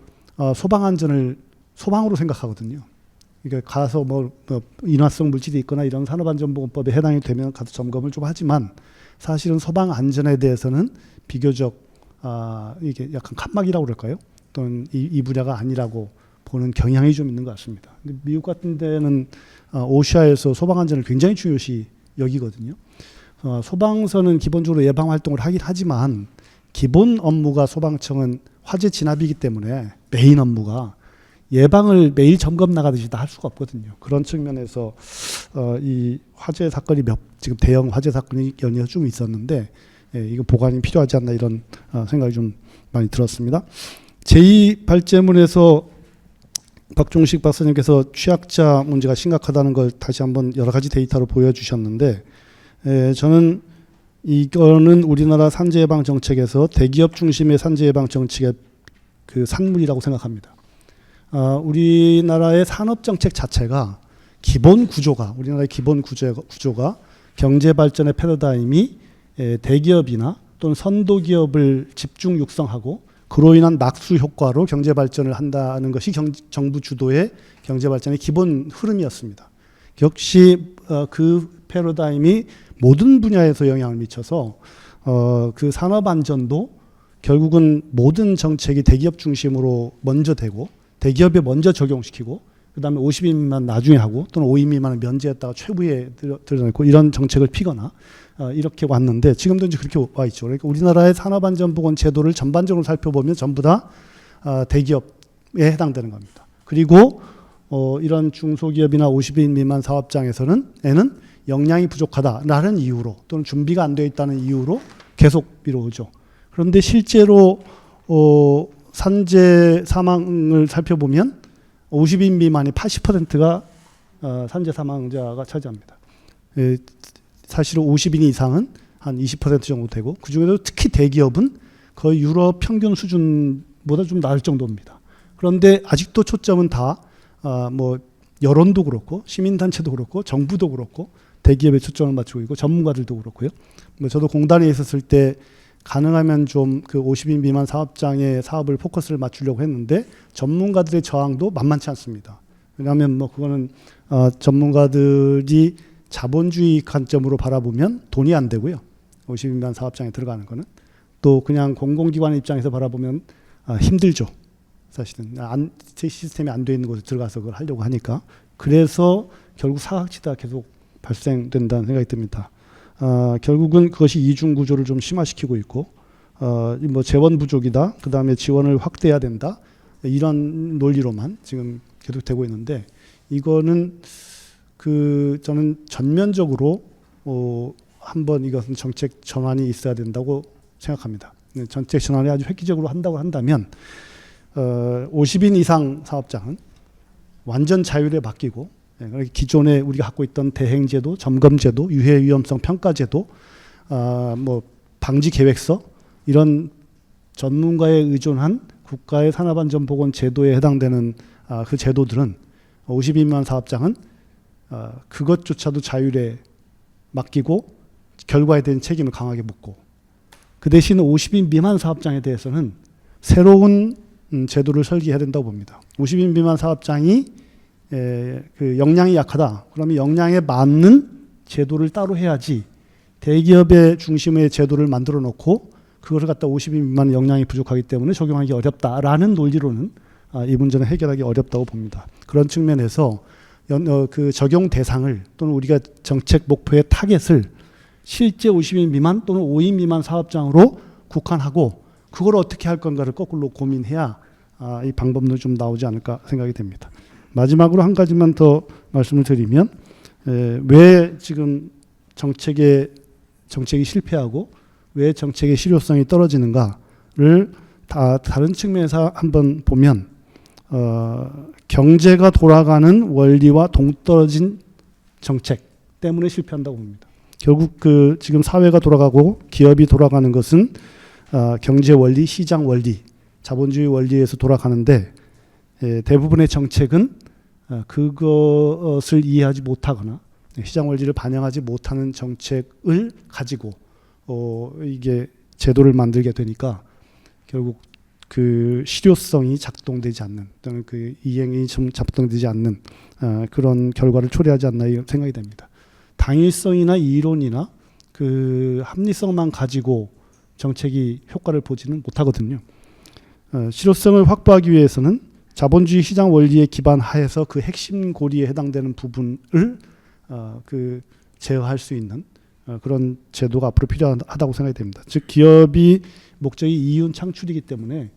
소방안전을 소방으로 생각하거든요. 그러니까 가서 뭐 인화성 물질이 있거나 이런 산업안전보건법에 해당이 되면 가서 점검을 좀 하지만 사실은 소방안전에 대해서는 비교적 이게 약간 칸막이라고 그럴까요? 또는 이 분야가 아니라고 보는 경향이 좀 있는 것 같습니다. 근데 미국 같은 데는 오시아에서 소방안전을 굉장히 중요시 여기거든요. 소방서는 기본적으로 예방 활동을 하긴 하지만 기본 업무가 소방청은 화재 진압이기 때문에 메인 업무가 예방을 매일 점검 나가듯이 다 할 수가 없거든요. 그런 측면에서 이 화재 사건이 지금 대형 화재 사건이 연이어 좀 있었는데 이거 보관이 필요하지 않나 이런 생각이 좀 많이 들었습니다. 제2 발제문에서 박종식 박사님께서 취약자 문제가 심각하다는 걸 다시 한번 여러 가지 데이터로 보여주셨는데 저는 이거는 우리나라 산재 예방 정책에서 대기업 중심의 산재 예방 정책의 그 산물이라고 생각합니다. 우리나라의 산업 정책 자체가 기본 구조가 우리나라의 기본 구조가 경제 발전의 패러다임이 대기업이나 또는 선도 기업을 집중 육성하고 그로 인한 낙수 효과로 경제 발전을 한다는 것이 정부 주도의 경제 발전의 기본 흐름이었습니다. 역시 그 패러다임이 모든 분야에서 영향을 미쳐서 그 산업 안전도 결국은 모든 정책이 대기업 중심으로 먼저 되고 대기업에 먼저 적용시키고 그다음에 50인 미만 나중에 하고 또는 5인 미만은 면제했다가 최후에 드러내고 이런 정책을 피거나 이렇게 왔는데 지금도 이제 그렇게 와 있죠. 그러니까 우리나라의 산업안전보건 제도를 전반적으로 살펴보면 전부 다 대기업에 해당되는 겁니다. 그리고 이런 중소기업이나 50인 미만 사업장에서는 역량이 부족하다라는 이유로 또는 준비가 안 되어 있다는 이유로 계속 미뤄오죠. 그런데 실제로 산재 사망을 살펴보면 50인 미만이 80%가 산재 사망자가 차지합니다. 사실은 50인 이상은 한 20% 정도 되고 그중에도 특히 대기업은 거의 유럽 평균 수준보다 좀 나을 정도입니다. 그런데 아직도 초점은 다 뭐 여론도 그렇고 시민단체도 그렇고 정부도 그렇고 대기업에 초점을 맞추고 있고 전문가들도 그렇고요. 뭐 저도 공단에 있었을 때 가능하면 좀 그 50인 미만 사업장의 사업을 포커스를 맞추려고 했는데 전문가들의 저항도 만만치 않습니다. 왜냐하면 뭐 그거는 전문가들이 자본주의 관점으로 바라보면 돈이 안 되고요. 50인 미만 사업장에 들어가는 거는 또 그냥 공공기관 입장에서 바라보면 힘들죠. 사실은 시스템이 안 돼 있는 곳에 들어가서 그걸 하려고 하니까 그래서 결국 사각지대가 계속 발생된다는 생각이 듭니다. 결국은 그것이 이중 구조를 좀 심화시키고 있고 뭐 재원 부족이다. 그 다음에 지원을 확대해야 된다. 이런 논리로만 지금 계속되고 있는데 이거는 저는 전면적으로 한번 이것은 정책 전환이 있어야 된다고 생각합니다. 정책 전환이 아주 획기적으로 한다고 한다면 50인 이상 사업장은 완전 자율에 맡기고 기존에 우리가 갖고 있던 대행제도, 점검제도, 유해 위험성 평가제도, 뭐 방지 계획서 이런 전문가에 의존한 국가의 산업안전보건 제도에 해당되는 그 제도들은 50인 미만 사업장은 그것조차도 자율에 맡기고 결과에 대한 책임을 강하게 묻고 그 대신 50인 미만 사업장에 대해서는 새로운 제도를 설계해야 된다고 봅니다. 50인 미만 사업장이 그 역량이 약하다. 그러면 역량에 맞는 제도를 따로 해야지 대기업의 중심의 제도를 만들어 놓고 그것을 갖다 50인 미만 역량이 부족하기 때문에 적용하기 어렵다라는 논리로는 이 문제는 해결하기 어렵다고 봅니다. 그런 측면에서 그 적용 대상을 또는 우리가 정책 목표의 타겟을 실제 50인 미만 또는 5인 미만 사업장으로 국한하고 그걸 어떻게 할 건가를 거꾸로 고민해야 이 방법도 좀 나오지 않을까 생각이 됩니다. 마지막으로 한 가지만 더 말씀을 드리면 왜 지금 정책이 실패하고 왜 정책의 실효성이 떨어지는가를 다른 측면에서 한번 보면 경제가 돌아가는 원리와 동떨어진 정책 때문에 실패한다고 봅니다. 결국 지금 사회가 돌아가고 기업이 돌아가는 것은 경제 원리, 시장 원리, 자본주의 원리에서 돌아가는데 대부분의 정책은 그것을 이해하지 못하거나 시장 원리를 반영하지 못하는 정책을 가지고 이게 제도를 만들게 되니까 결국 그 실효성이 작동되지 않는 또는 그 이행이 좀 작동되지 않는 그런 결과를 초래하지 않나 생각이 됩니다. 당위성이나 이론이나 그 합리성만 가지고 정책이 효과를 보지는 못하거든요. 실효성을 확보하기 위해서는 자본주의 시장 원리에 기반하에서 그 핵심 고리에 해당되는 부분을 제어할 수 있는 그런 제도가 앞으로 필요하다고 생각이 됩니다. 즉 기업이 목적이 이윤 창출이기 때문에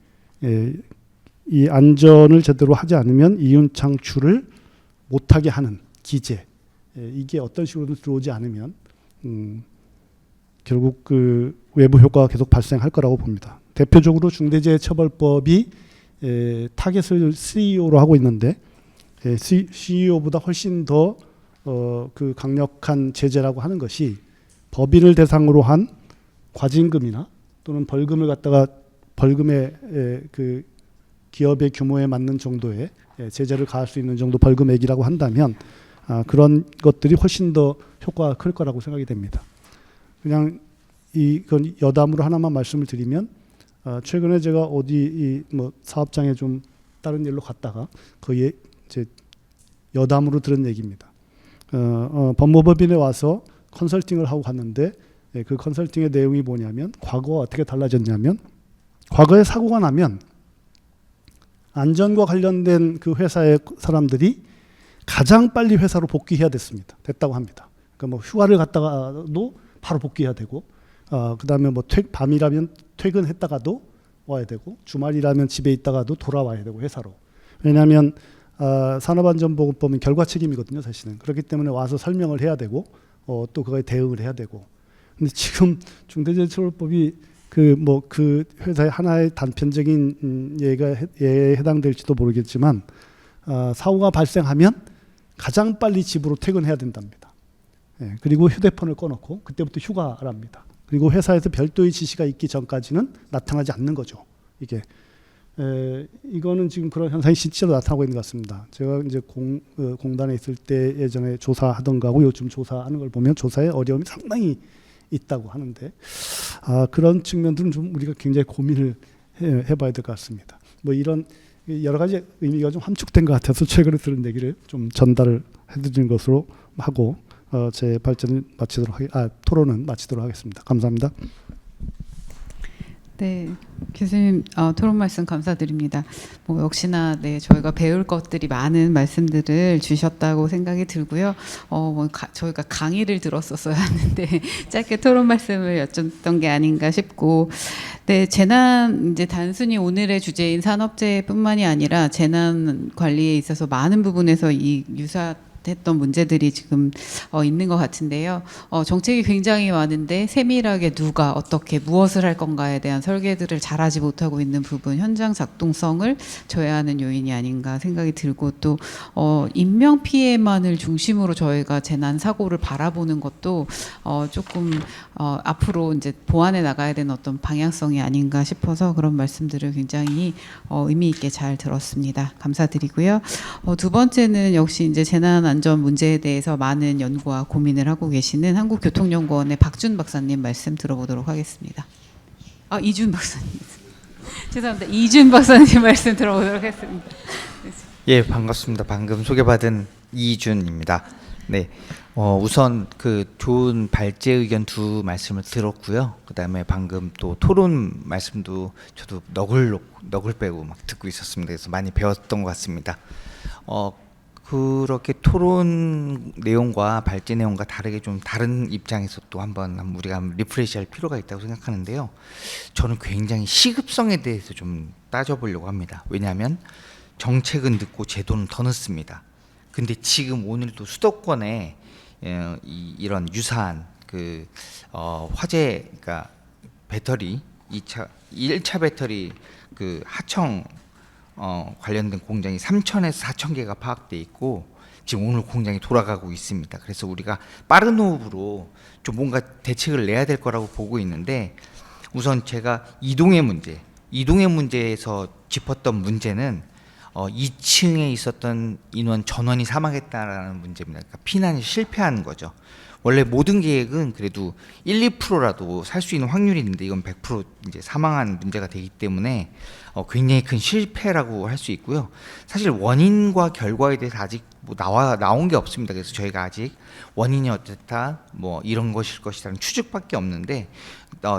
이 안전을 제대로 하지 않으면 이윤 창출을 못하게 하는 기재, 이게 어떤 식으로든 들어오지 않으면 결국 그 외부 효과가 계속 발생할 거라고 봅니다. 대표적으로 중대재해처벌법이 타겟을 CEO로 하고 있는데 CEO보다 훨씬 더 그 강력한 제재라고 하는 것이 법인을 대상으로 한 과징금이나 또는 벌금을 갖다가 벌금의 그 기업의 규모에 맞는 정도의 제재를 가할 수 있는 정도 벌금액이라고 한다면 그런 것들이 훨씬 더 효과가 클 거라고 생각이 됩니다. 그냥 이건 여담으로 하나만 말씀을 드리면 최근에 제가 어디 뭐 사업장에 좀 다른 일로 갔다가 거기에 이제 여담으로 들은 얘기입니다. 법무법인에 와서 컨설팅을 하고 갔는데 그 컨설팅의 내용이 뭐냐면 과거와 어떻게 달라졌냐면 과거에 사고가 나면 안전과 관련된 그 회사의 사람들이 가장 빨리 회사로 복귀해야 됐다고 합니다. 그러니까 뭐 휴가를 갔다가도 바로 복귀해야 되고 그다음에 뭐 밤이라면 퇴근했다가도 와야 되고 주말이라면 집에 있다가도 돌아와야 되고 회사로. 왜냐하면 산업안전보건법은 결과 책임이거든요, 사실은. 그렇기 때문에 와서 설명을 해야 되고 또 그거에 대응을 해야 되고. 근데 지금 중대재해처벌법이 그 회사의 하나의 단편적인 예에 해당될지도 모르겠지만 사고가 발생하면 가장 빨리 집으로 퇴근해야 된답니다. 그리고 휴대폰을 꺼놓고 그때부터 휴가랍니다. 그리고 회사에서 별도의 지시가 있기 전까지는 나타나지 않는 거죠. 이거는 지금 그런 현상이 실제로 나타나고 있는 것 같습니다. 제가 이제 공단에 있을 때 예전에 조사하던 거하고 요즘 조사하는 걸 보면 조사의 어려움이 상당히 있다고 하는데 그런 측면들은 좀 우리가 굉장히 고민을 해봐야 될 것 같습니다. 뭐 이런 여러 가지 의미가 좀 함축된 것 같아서 최근에 들은 얘기를 좀 전달을 해드리는 것으로 하고 제 발전을 토론은 마치도록 하겠습니다. 감사합니다. 네, 교수님 토론 말씀 감사드립니다. 뭐 역시나 저희가 배울 것들이 많은 말씀들을 주셨다고 생각이 들고요. 저희가 강의를 들었었어야 하는데 짧게 토론 말씀을 여쭸던 게 아닌가 싶고, 네, 재난 이제 단순히 오늘의 주제인 산업재해뿐만이 아니라 재난 관리에 있어서 많은 부분에서 이 했던 문제들이 지금 있는 것 같은데요. 정책이 굉장히 많은데 세밀하게 누가 어떻게 무엇을 할 건가에 대한 설계들을 잘하지 못하고 있는 부분, 현장 작동성을 저해하는 요인이 아닌가 생각이 들고, 또 인명 피해만을 중심으로 저희가 재난 사고를 바라보는 것도 조금 앞으로 이제 보완해 나가야 되는 어떤 방향성이 아닌가 싶어서 그런 말씀들을 굉장히 의미 있게 잘 들었습니다. 감사드리고요. 두 번째는 역시 이제 재난 안전 문제에 대해서 많은 연구와 고민을 하고 계시는 한국교통연구원의 박준 박사님 말씀 들어보도록 하겠습니다. 이준 박사님. 죄송합니다. 이준 박사님 말씀 들어보도록 하겠습니다. 예, 반갑습니다. 방금 소개받은 이준입니다. 네, 우선 그 좋은 발제 의견 두 말씀을 들었고요. 그다음에 방금 또 토론 말씀도 저도 너글 빼고 막 듣고 있었습니다. 그래서 많이 배웠던 것 같습니다. 그렇게 토론 내용과 발제 내용과 다르게 좀 다른 입장에서 또 우리가 리프레시할 필요가 있다고 생각하는데요. 저는 굉장히 시급성에 대해서 좀 따져보려고 합니다. 왜냐하면 정책은 늦고 제도는 더 늦습니다. 근데 지금 오늘도 수도권에 이런 유사한 그 화재, 그러니까 배터리 1차 배터리 그 하청 관련된 공장이 3,000에서 4,000개가 파악돼 있고 지금 오늘 공장이 돌아가고 있습니다. 그래서 우리가 빠른 호흡으로 좀 뭔가 대책을 내야 될 거라고 보고 있는데, 우선 제가 이동의 문제에서 짚었던 문제는 2층에 있었던 인원 전원이 사망했다라는 문제입니다. 그러니까 피난이 실패한 거죠. 원래 모든 계획은 그래도 1, 2%라도 살 수 있는 확률이 있는데 이건 100% 이제 사망한 문제가 되기 때문에 굉장히 큰 실패라고 할 수 있고요. 사실 원인과 결과에 대해서 아직 뭐 나온 게 없습니다. 그래서 저희가 아직 원인이 어떻다, 뭐 이런 것일 것이라는 추측밖에 없는데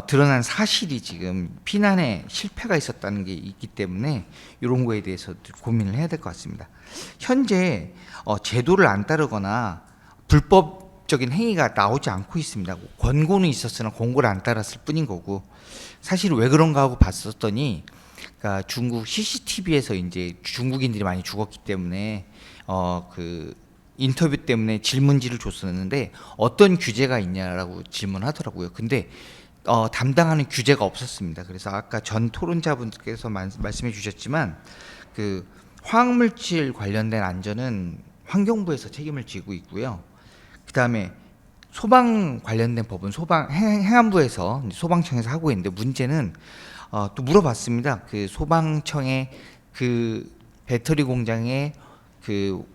드러난 사실이 지금 피난에 실패가 있었다는 게 있기 때문에 이런 거에 대해서 고민을 해야 될 것 같습니다. 현재 제도를 안 따르거나 불법 법적인 행위가 나오지 않고 있습니다. 권고는 있었으나 권고를 안 따랐을 뿐인 거고, 사실 왜 그런가 하고 봤었더니, 그러니까 중국 CCTV에서 이제 중국인들이 많이 죽었기 때문에 그 인터뷰 때문에 질문지를 줬었는데 어떤 규제가 있냐라고 질문하더라고요. 근데 담당하는 규제가 없었습니다. 그래서 아까 전 토론자분께서 말씀해 주셨지만 그 화학물질 관련된 안전은 환경부에서 책임을 지고 있고요. 그다음에 소방 관련된 법은 행안부에서 소방청에서 하고 있는데, 문제는 또 물어봤습니다. 그 소방청에 그 배터리 공장에 그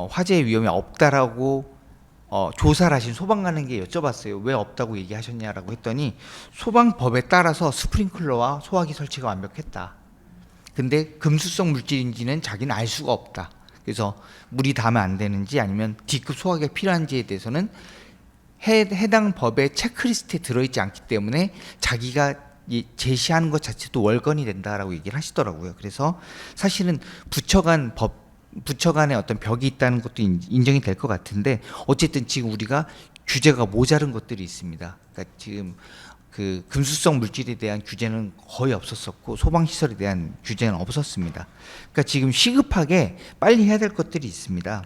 화재 위험이 없다라고 조사를 하신 소방관에게 여쭤봤어요. 왜 없다고 얘기하셨냐라고 했더니 소방법에 따라서 스프링클러와 소화기 설치가 완벽했다. 근데 금수성 물질인지는 자기는 알 수가 없다. 그래서 물이 닿으면 안 되는지 아니면 D급 소화기가 필요한지에 대해서는 해당 법의 체크리스트에 들어있지 않기 때문에 자기가 제시하는 것 자체도 월권이 된다라고 얘기를 하시더라고요. 그래서 사실은 부처 간의 어떤 벽이 있다는 것도 인정이 될 것 같은데, 어쨌든 지금 우리가 규제가 모자른 것들이 있습니다. 그러니까 지금 그 금수성 물질에 대한 규제는 거의 없었었고 소방시설에 대한 규제는 없었습니다. 그러니까 지금 시급하게 빨리 해야 될 것들이 있습니다.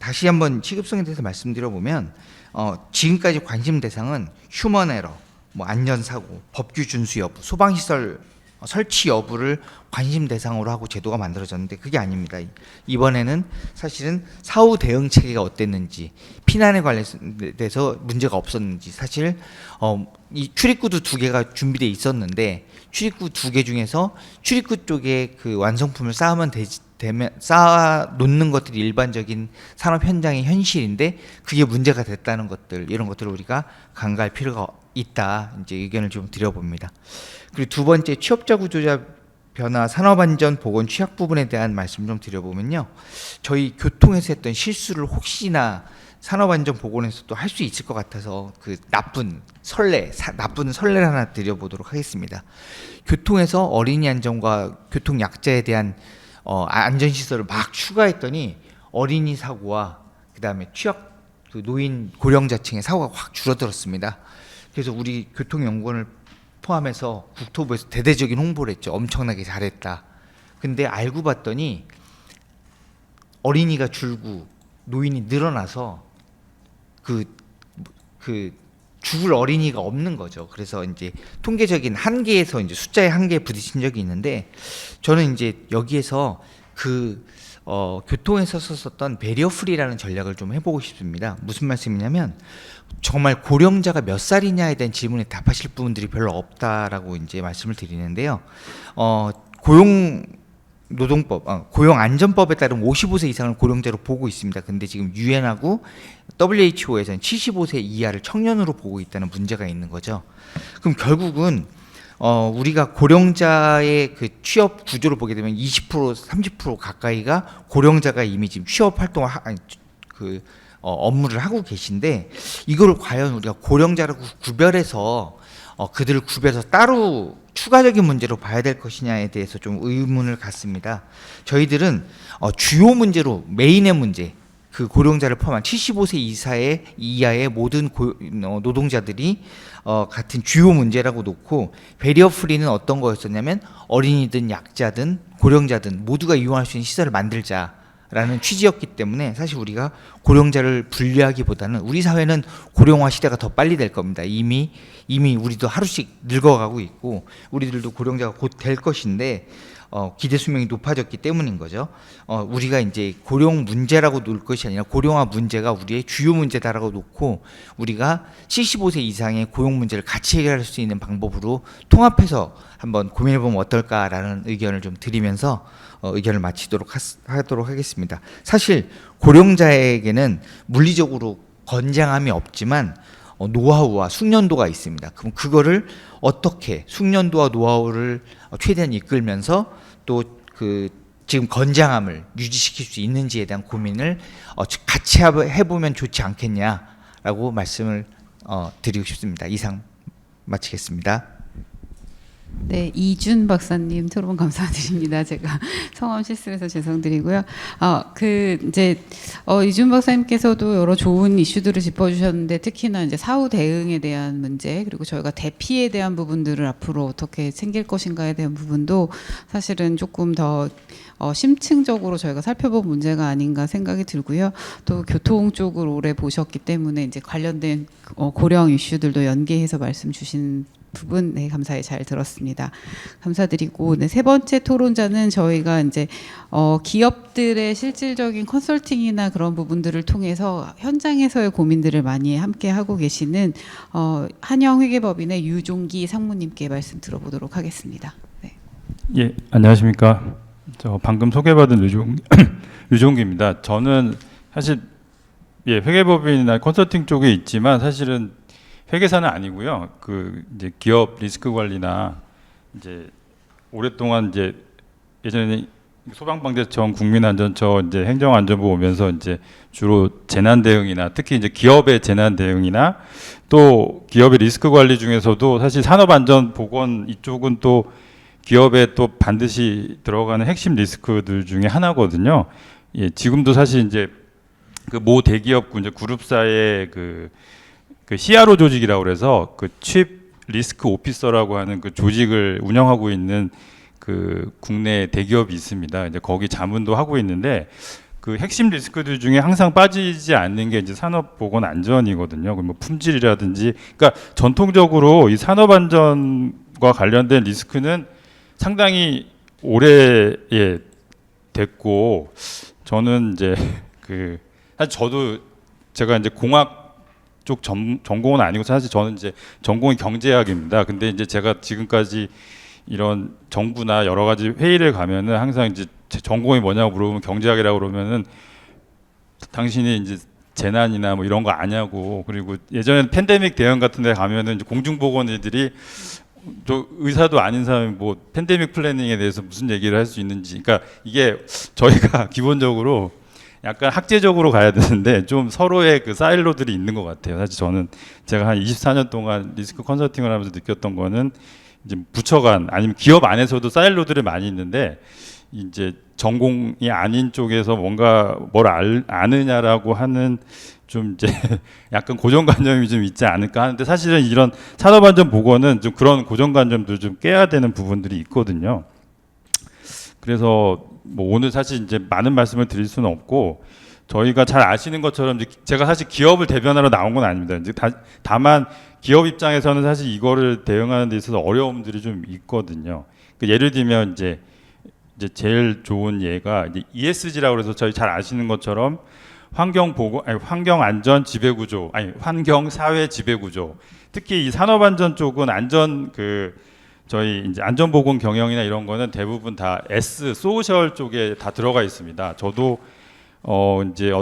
다시 한번 시급성에 대해서 말씀드려보면 지금까지 관심 대상은 휴먼 에러, 뭐 안전사고, 법규 준수 여부, 소방시설 설치 여부를 관심 대상으로 하고 제도가 만들어졌는데 그게 아닙니다. 이번에는 사실은 사후 대응 체계가 어땠는지, 피난에 관련돼서 문제가 없었는지, 사실 이 출입구도 2개가 준비돼 있었는데 출입구 2개 중에서 출입구 쪽에 그 완성품을 쌓아 놓는 것들이 일반적인 산업 현장의 현실인데 그게 문제가 됐다는 것들, 이런 것들을 우리가 간과할 필요가 있다, 이제 의견을 좀 드려봅니다. 그리고 두 번째, 취업자 구조자 변화, 산업안전 보건 취약 부분에 대한 말씀 좀 드려보면요, 저희 교통에서 했던 실수를 혹시나 산업안전 보건에서도 할 수 있을 것 같아서 그 나쁜 선례를 하나 드려보도록 하겠습니다. 교통에서 어린이 안전과 교통 약자에 대한 안전시설을 막 추가했더니 어린이 사고와 그 다음에 취약 그 노인 고령자층의 사고가 확 줄어들었습니다. 그래서 우리 교통연구원을 포함해서 국토부에서 대대적인 홍보를 했죠. 엄청나게 잘했다. 근데 알고 봤더니 어린이가 줄고 노인이 늘어나서 그 죽을 어린이가 없는 거죠. 그래서 이제 통계적인 한계에서 이제 숫자의 한계에 부딪힌 적이 있는데, 저는 이제 여기에서 교통에서 썼었던 베리어 프리라는 전략을 좀 해보고 싶습니다. 무슨 말씀이냐면, 정말 고령자가 몇 살이냐에 대한 질문에 답하실 부분들이 별로 없다라고 이제 말씀을 드리는데요. 고용안전법에 따른 55세 이상을 고령자로 보고 있습니다. 근데 지금 유엔하고 WHO에서는 75세 이하를 청년으로 보고 있다는 문제가 있는 거죠. 그럼 결국은 우리가 고령자의 그 취업 구조를 보게 되면 20% 30% 가까이가 고령자가 이미 지금 취업 활동을 업무를 하고 계신데, 이거를 과연 우리가 고령자라고 구별해서 그들을 구별해서 따로 추가적인 문제로 봐야 될 것이냐에 대해서 좀 의문을 갖습니다. 저희들은 주요 문제로 메인의 문제, 그 고령자를 포함한 75세 이하의 모든 노동자들이 같은 주요 문제라고 놓고, 베리어 프리는 어떤 거였었냐면 어린이든 약자든 고령자든 모두가 이용할 수 있는 시설을 만들자라는 취지였기 때문에, 사실 우리가 고령자를 분리하기보다는 우리 사회는 고령화 시대가 더 빨리 될 겁니다. 이미 우리도 하루씩 늙어가고 있고 우리들도 고령자가 곧 될 것인데 기대 수명이 높아졌기 때문인 거죠. 우리가 이제 고령 문제라고 놓을 것이 아니라 고령화 문제가 우리의 주요 문제다라고 놓고, 우리가 75세 이상의 고용 문제를 같이 해결할 수 있는 방법으로 통합해서 한번 고민해보면 어떨까라는 의견을 좀 드리면서 의견을 마치도록 하도록 하겠습니다. 사실 고령자에게는 물리적으로 건장함이 없지만 노하우와 숙련도가 있습니다. 그럼 그거를 어떻게 숙련도와 노하우를 최대한 이끌면서 또 지금 건장함을 유지시킬 수 있는지에 대한 고민을 같이 해보면 좋지 않겠냐라고 말씀을 드리고 싶습니다. 이상 마치겠습니다. 네, 이준 박사님 토론 감사드립니다. 제가 성함 실수해서 죄송드리고요. 이준 박사님께서도 여러 좋은 이슈들을 짚어주셨는데 특히나 이제 사후 대응에 대한 문제 그리고 저희가 대피에 대한 부분들을 앞으로 어떻게 챙길 것인가에 대한 부분도 사실은 조금 더 심층적으로 저희가 살펴본 문제가 아닌가 생각이 들고요. 또 교통 쪽을 오래 보셨기 때문에 이제 관련된 고령 이슈들도 연계해서 말씀 주신 부분 네 감사히 잘 들었습니다. 감사드리고 네, 세 번째 토론자는 저희가 이제 기업들의 실질적인 컨설팅이나 그런 부분들을 통해서 현장에서의 고민들을 많이 함께 하고 계시는 한영회계법인의 유종기 상무님께 말씀 들어보도록 하겠습니다. 네. 예, 안녕하십니까. 저 방금 소개받은 유종기입니다. 저는 사실 회계법인이나 컨설팅 쪽에 있지만 사실은 회계사는 아니고요. 그 이제 기업 리스크 관리나 이제 오랫동안 이제 예전에 소방방재청, 국민안전처, 이제 행정안전부 오면서 이제 주로 재난 대응이나 특히 이제 기업의 재난 대응이나 또 기업의 리스크 관리 중에서도 사실 산업안전보건 이쪽은 또 기업에 또 반드시 들어가는 핵심 리스크들 중에 하나거든요. 예, 지금도 사실 이제 그 모 대기업 이제 그룹사의 그 CRO 조직이라고 그래서 그 칩 리스크 오피서라고 하는 그 조직을 운영하고 있는 그 국내 대기업이 있습니다. 이제 거기 자문도 하고 있는데 그 핵심 리스크들 중에 항상 빠지지 않는 게 이제 산업보건 안전이거든요. 뭐 품질이라든지, 그러니까 전통적으로 이 산업 안전과 관련된 리스크는 상당히 오래 됐고 저는 이제 사실 저도 제가 이제 공학 쪽 전공은 아니고 사실 저는 이제 전공이 경제학입니다. 근데 이제 제가 지금까지 이런 정부나 여러 가지 회의를 가면은 항상 이제 제 전공이 뭐냐고 물어보면 경제학이라고 그러면은 당신이 이제 재난이나 뭐 이런 거 아냐고, 그리고 예전에 팬데믹 대응 같은 데 가면은 이제 공중보건의들이 저 의사도 아닌 사람이 뭐 팬데믹 플래닝에 대해서 무슨 얘기를 할 수 있는지, 그러니까 이게 저희가 기본적으로 약간 학제적으로 가야 되는데 좀 서로의 그 사일로들이 있는 것 같아요. 사실 저는 제가 한 24년 동안 리스크 컨설팅을 하면서 느꼈던 거는 이제 부처 간 아니면 기업 안에서도 사일로들이 많이 있는데 이제 전공이 아닌 쪽에서 뭔가 뭘 아느냐라고 하는 좀 이제 약간 고정관념이 좀 있지 않을까 하는데, 사실은 이런 산업안전보건은 좀 그런 고정관념들 좀 깨야 되는 부분들이 있거든요. 그래서 뭐 오늘 사실 이제 많은 말씀을 드릴 수는 없고, 저희가 잘 아시는 것처럼 이제 제가 사실 기업을 대변하러 나온 건 아닙니다. 이제 다만 기업 입장에서는 사실 이거를 대응하는 데 있어서 어려움들이 좀 있거든요. 예를 들면 이제 제일 좋은 예가 이제 ESG라고 해서 저희 잘 아시는 것처럼 환경안전 지배구조, 환경사회 지배구조. 특히 이 산업안전 쪽은 저희 이제 안전보건 경영이나 이런 거는 대부분 다 S, 소셜 쪽에 다 들어가 있습니다. 저도 이제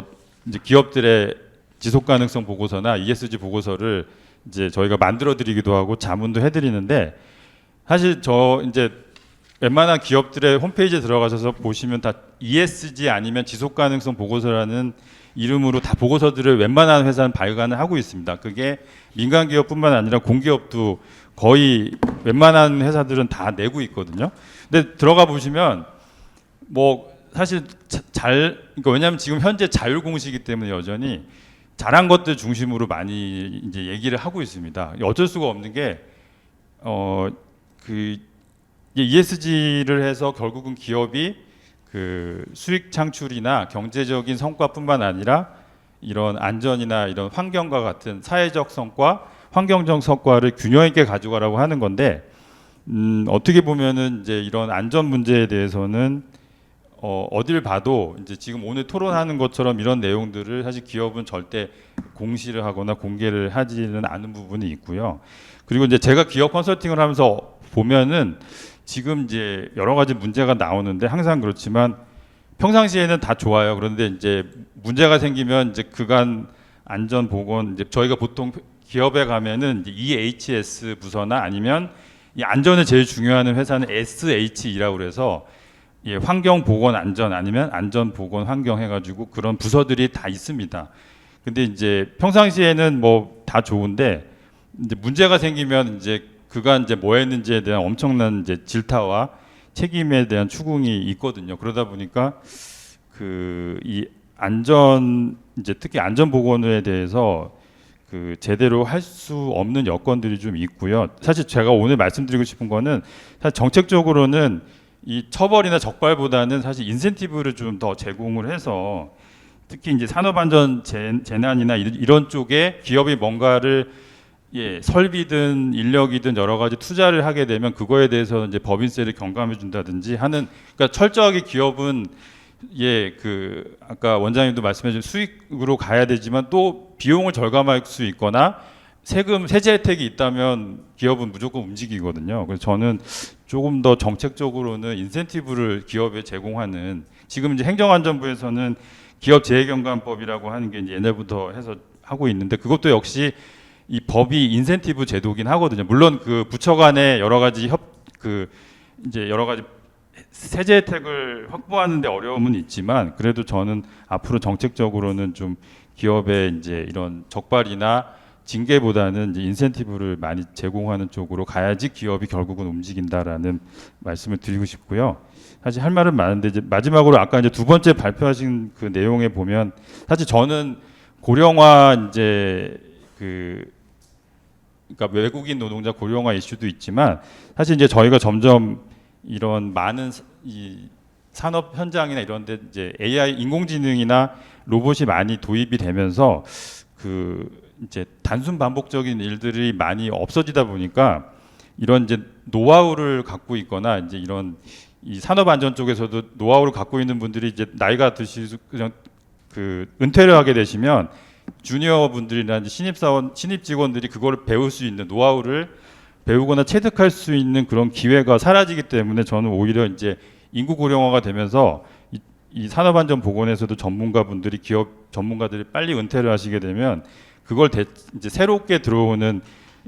기업들의 지속가능성 보고서나 ESG 보고서를 이제 저희가 만들어드리기도 하고 자문도 해드리는데, 사실 저 이제 웬만한 기업들의 홈페이지에 들어가셔서 보시면 다 ESG 아니면 지속가능성 보고서라는 이름으로 다 보고서들을 웬만한 회사는 발간을 하고 있습니다. 그게 민간 기업뿐만 아니라 공기업도 거의 웬만한 회사들은 다 내고 있거든요. 근데 들어가 보시면 뭐 사실 그러니까 왜냐하면 지금 현재 자율공시이기 때문에 여전히 잘한 것들 중심으로 많이 이제 얘기를 하고 있습니다. 어쩔 수가 없는 게 ESG를 해서 결국은 기업이 그 수익 창출이나 경제적인 성과뿐만 아니라 이런 안전이나 이런 환경과 같은 사회적 성과, 환경적 성과를 균형 있게 가져가라고 하는 건데, 어떻게 보면은 이제 이런 안전 문제에 대해서는 어딜 봐도 이제 지금 오늘 토론하는 것처럼 이런 내용들을 사실 기업은 절대 공시를 하거나 공개를 하지는 않은 부분이 있고요. 그리고 이제 제가 기업 컨설팅을 하면서 보면은 지금 이제 여러 가지 문제가 나오는데 항상 그렇지만 평상시에는 다 좋아요. 그런데 이제 문제가 생기면 이제 그간 안전 보건, 이제 저희가 보통 기업에 가면은 이제 EHS 부서나 아니면 이 안전을 제일 중요하는 회사는 SHE라고 그래서 환경 보건 안전 아니면 안전 보건 환경 해가지고 그런 부서들이 다 있습니다. 근데 이제 평상시에는 뭐 다 좋은데 이제 문제가 생기면 이제 그가 이제 뭐 했는지에 대한 엄청난 이제 질타와 책임에 대한 추궁이 있거든요. 그러다 보니까 그 이 안전 이제 특히 안전 보건에 대해서 그 제대로 할 수 없는 여건들이 좀 있고요. 사실 제가 오늘 말씀드리고 싶은 거는 사실 정책적으로는 이 처벌이나 적발보다는 사실 인센티브를 좀 더 제공을 해서 특히 이제 산업안전 재난이나 이런 쪽에 기업이 뭔가를 설비든 인력이든 여러 가지 투자를 하게 되면 그거에 대해서 이제 법인세를 경감해 준다든지 하는, 그러니까 철저하게 기업은 그 아까 원장님도 말씀해 주신 수익으로 가야 되지만 또 비용을 절감할 수 있거나 세제 혜택이 있다면 기업은 무조건 움직이거든요. 그래서 저는 조금 더 정책적으로는 인센티브를 기업에 제공하는, 지금 이제 행정안전부에서는 기업 재해경감법이라고 하는 게 이제 옛날부터 해서 하고 있는데 그것도 역시 이 법이 인센티브 제도긴 하거든요. 물론 그 부처 간에 여러 가지 이제 여러 가지 세제 혜택을 확보하는 데 어려움은 있지만 그래도 저는 앞으로 정책적으로는 좀 기업에 이제 이런 적발이나 징계보다는 이제 인센티브를 많이 제공하는 쪽으로 가야지 기업이 결국은 움직인다라는 말씀을 드리고 싶고요. 사실 할 말은 많은데 이제 마지막으로 아까 이제 두 번째 발표하신 그 내용에 보면 사실 저는 고령화 이제 그러니까 외국인 노동자 고령화 이슈도 있지만 사실 이제 저희가 점점 이런 많은 이 산업 현장이나 이런 데 이제 AI 인공지능이나 로봇이 많이 도입이 되면서 그 이제 단순 반복적인 일들이 많이 없어지다 보니까 이런 이제 노하우를 갖고 있거나 이제 이런 이 산업 안전 쪽에서도 노하우를 갖고 있는 분들이 이제 나이가 드시고 그냥 그 은퇴를 하게 되시면 주니어 분들이나 신입 직원들이 그거를 배울 수 있는 노하우를 배우거나 체득할 수 있는 그런 기회가 사라지기 때문에 저는 오히려 이제 인구 고령화가 되면서 이 산업안전 보건에서도 전문가분들이 기업 전문가들이 빨리 은퇴를 하시게 되면 그걸 이제 새롭게 들어오는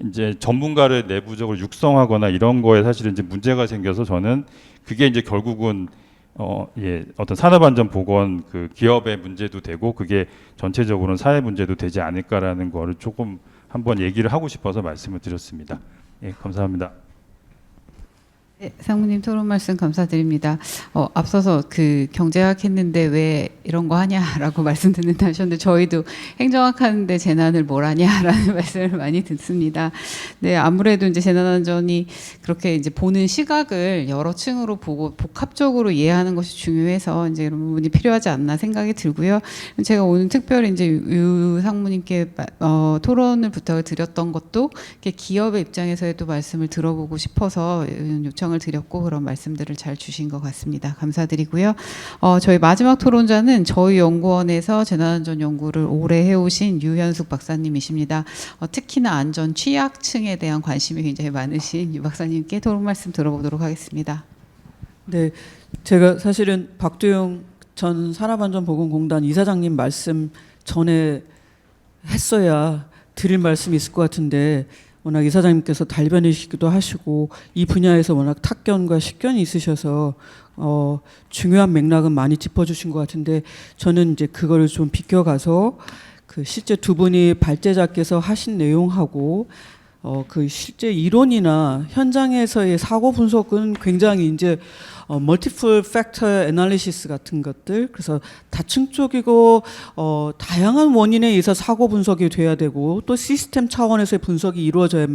이제 전문가를 내부적으로 육성하거나 이런 거에 사실은 이제 문제가 생겨서 저는 그게 이제 결국은 어떤 산업안전 보건 그 기업의 문제도 되고 그게 전체적으로는 사회 문제도 되지 않을까라는 거를 조금 한번 얘기를 하고 싶어서 말씀을 드렸습니다. 예, 감사합니다. 네, 상무님 토론 말씀 감사드립니다. 앞서서 그 경제학 했는데 왜 이런 거 하냐라고 말씀 듣는다 하셨는데 저희도 행정학 하는데 재난을 뭘 하냐라는 말씀을 많이 듣습니다. 네, 아무래도 이제 재난안전이 그렇게 이제 보는 시각을 여러 층으로 보고 복합적으로 이해하는 것이 중요해서 이제 이런 부분이 필요하지 않나 생각이 들고요. 제가 오늘 특별히 이제 유 상무님께 토론을 부탁을 드렸던 것도 기업의 입장에서의 또 말씀을 들어보고 싶어서 요청 을 드렸고 그런 말씀들을 잘 주신 것 같습니다. 감사드리고요. 저희 마지막 토론자는 저희 연구원에서 재난안전 연구를 오래 해오신 유현숙 박사님이십니다. 특히나 안전 취약층에 대한 관심이 굉장히 많으신 유 박사님께 토론 말씀 들어보도록 하겠습니다. 네, 제가 사실은 박두영 전 산업안전보건공단 이사장님 말씀 전에 했어야 드릴 말씀이 있을 것 같은데 워낙 이사장님께서 달변이시기도 하시고 이 분야에서 워낙 탁견과 식견이 있으셔서 중요한 맥락은 많이 짚어주신 것 같은데 저는 이제 그거를 좀 비껴가서 그 실제 두 분이 발제자께서 하신 내용하고 그 실제 이론이나 현장에서의 사고 분석은 굉장히 이제 멀티플 팩터 애널리시스 같은 것들 그래서 다층적이고 다양한 원인에 의해서 사고 분석이 돼야 되고 또 시스템 차원에서의 분석이 이루어져야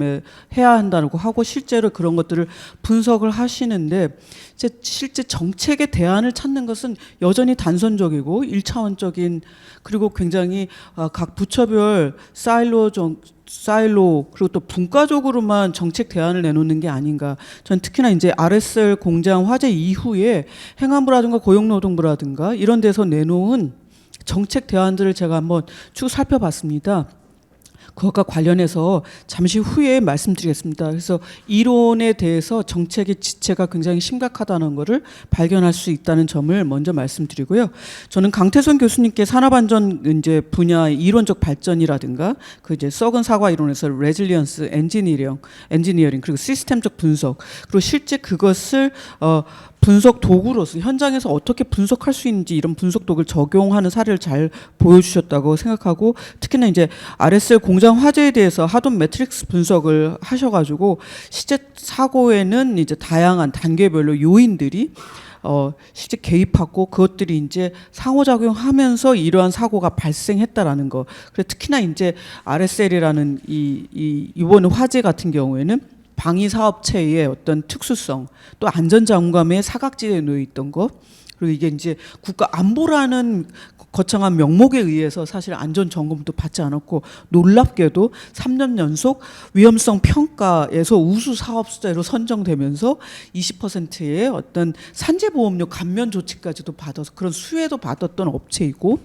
해야 한다고 하고 실제로 그런 것들을 분석을 하시는데 실제 정책의 대안을 찾는 것은 여전히 단선적이고 1차원적인 그리고 굉장히 각 부처별 사일로 그리고 또 분과적으로만 정책 대안을 내놓는 게 아닌가. 전 특히나 이제 RSL 공장 화재 이후에 행안부라든가 고용노동부라든가 이런 데서 내놓은 정책 대안들을 제가 한번 쭉 살펴봤습니다. 그것과 관련해서 잠시 후에 말씀드리겠습니다. 그래서 이론에 대해서 정책의 지체가 굉장히 심각하다는 것을 발견할 수 있다는 점을 먼저 말씀드리고요. 저는 강태선 교수님께 산업안전 이제 분야 이론적 발전이라든가 그 이제 썩은 사과 이론에서 레질리언스, 엔지니어링 그리고 시스템적 분석 그리고 실제 그것을 분석 도구로서 현장에서 어떻게 분석할 수 있는지 이런 분석 도구를 적용하는 사례를 잘 보여주셨다고 생각하고, 특히나 이제 RSL 공장 화재에 대해서 하돈 매트릭스 분석을 하셔가지고 실제 사고에는 이제 다양한 단계별로 요인들이 실제 개입하고 그것들이 이제 상호작용하면서 이러한 사고가 발생했다라는 거. 그래서 특히나 이제 RSL이라는 이번 화재 같은 경우에는 방위 사업체의 어떤 특수성, 또 안전장감의 사각지대에 놓여 있던 거, 그리고 이게 이제 국가 안보라는 거창한 명목에 의해서 사실 안전 점검도 받지 않았고, 놀랍게도 3년 연속 위험성 평가에서 우수 사업자로 선정되면서 20%의 어떤 산재보험료 감면 조치까지도 받아서 그런 수혜도 받았던 업체이고,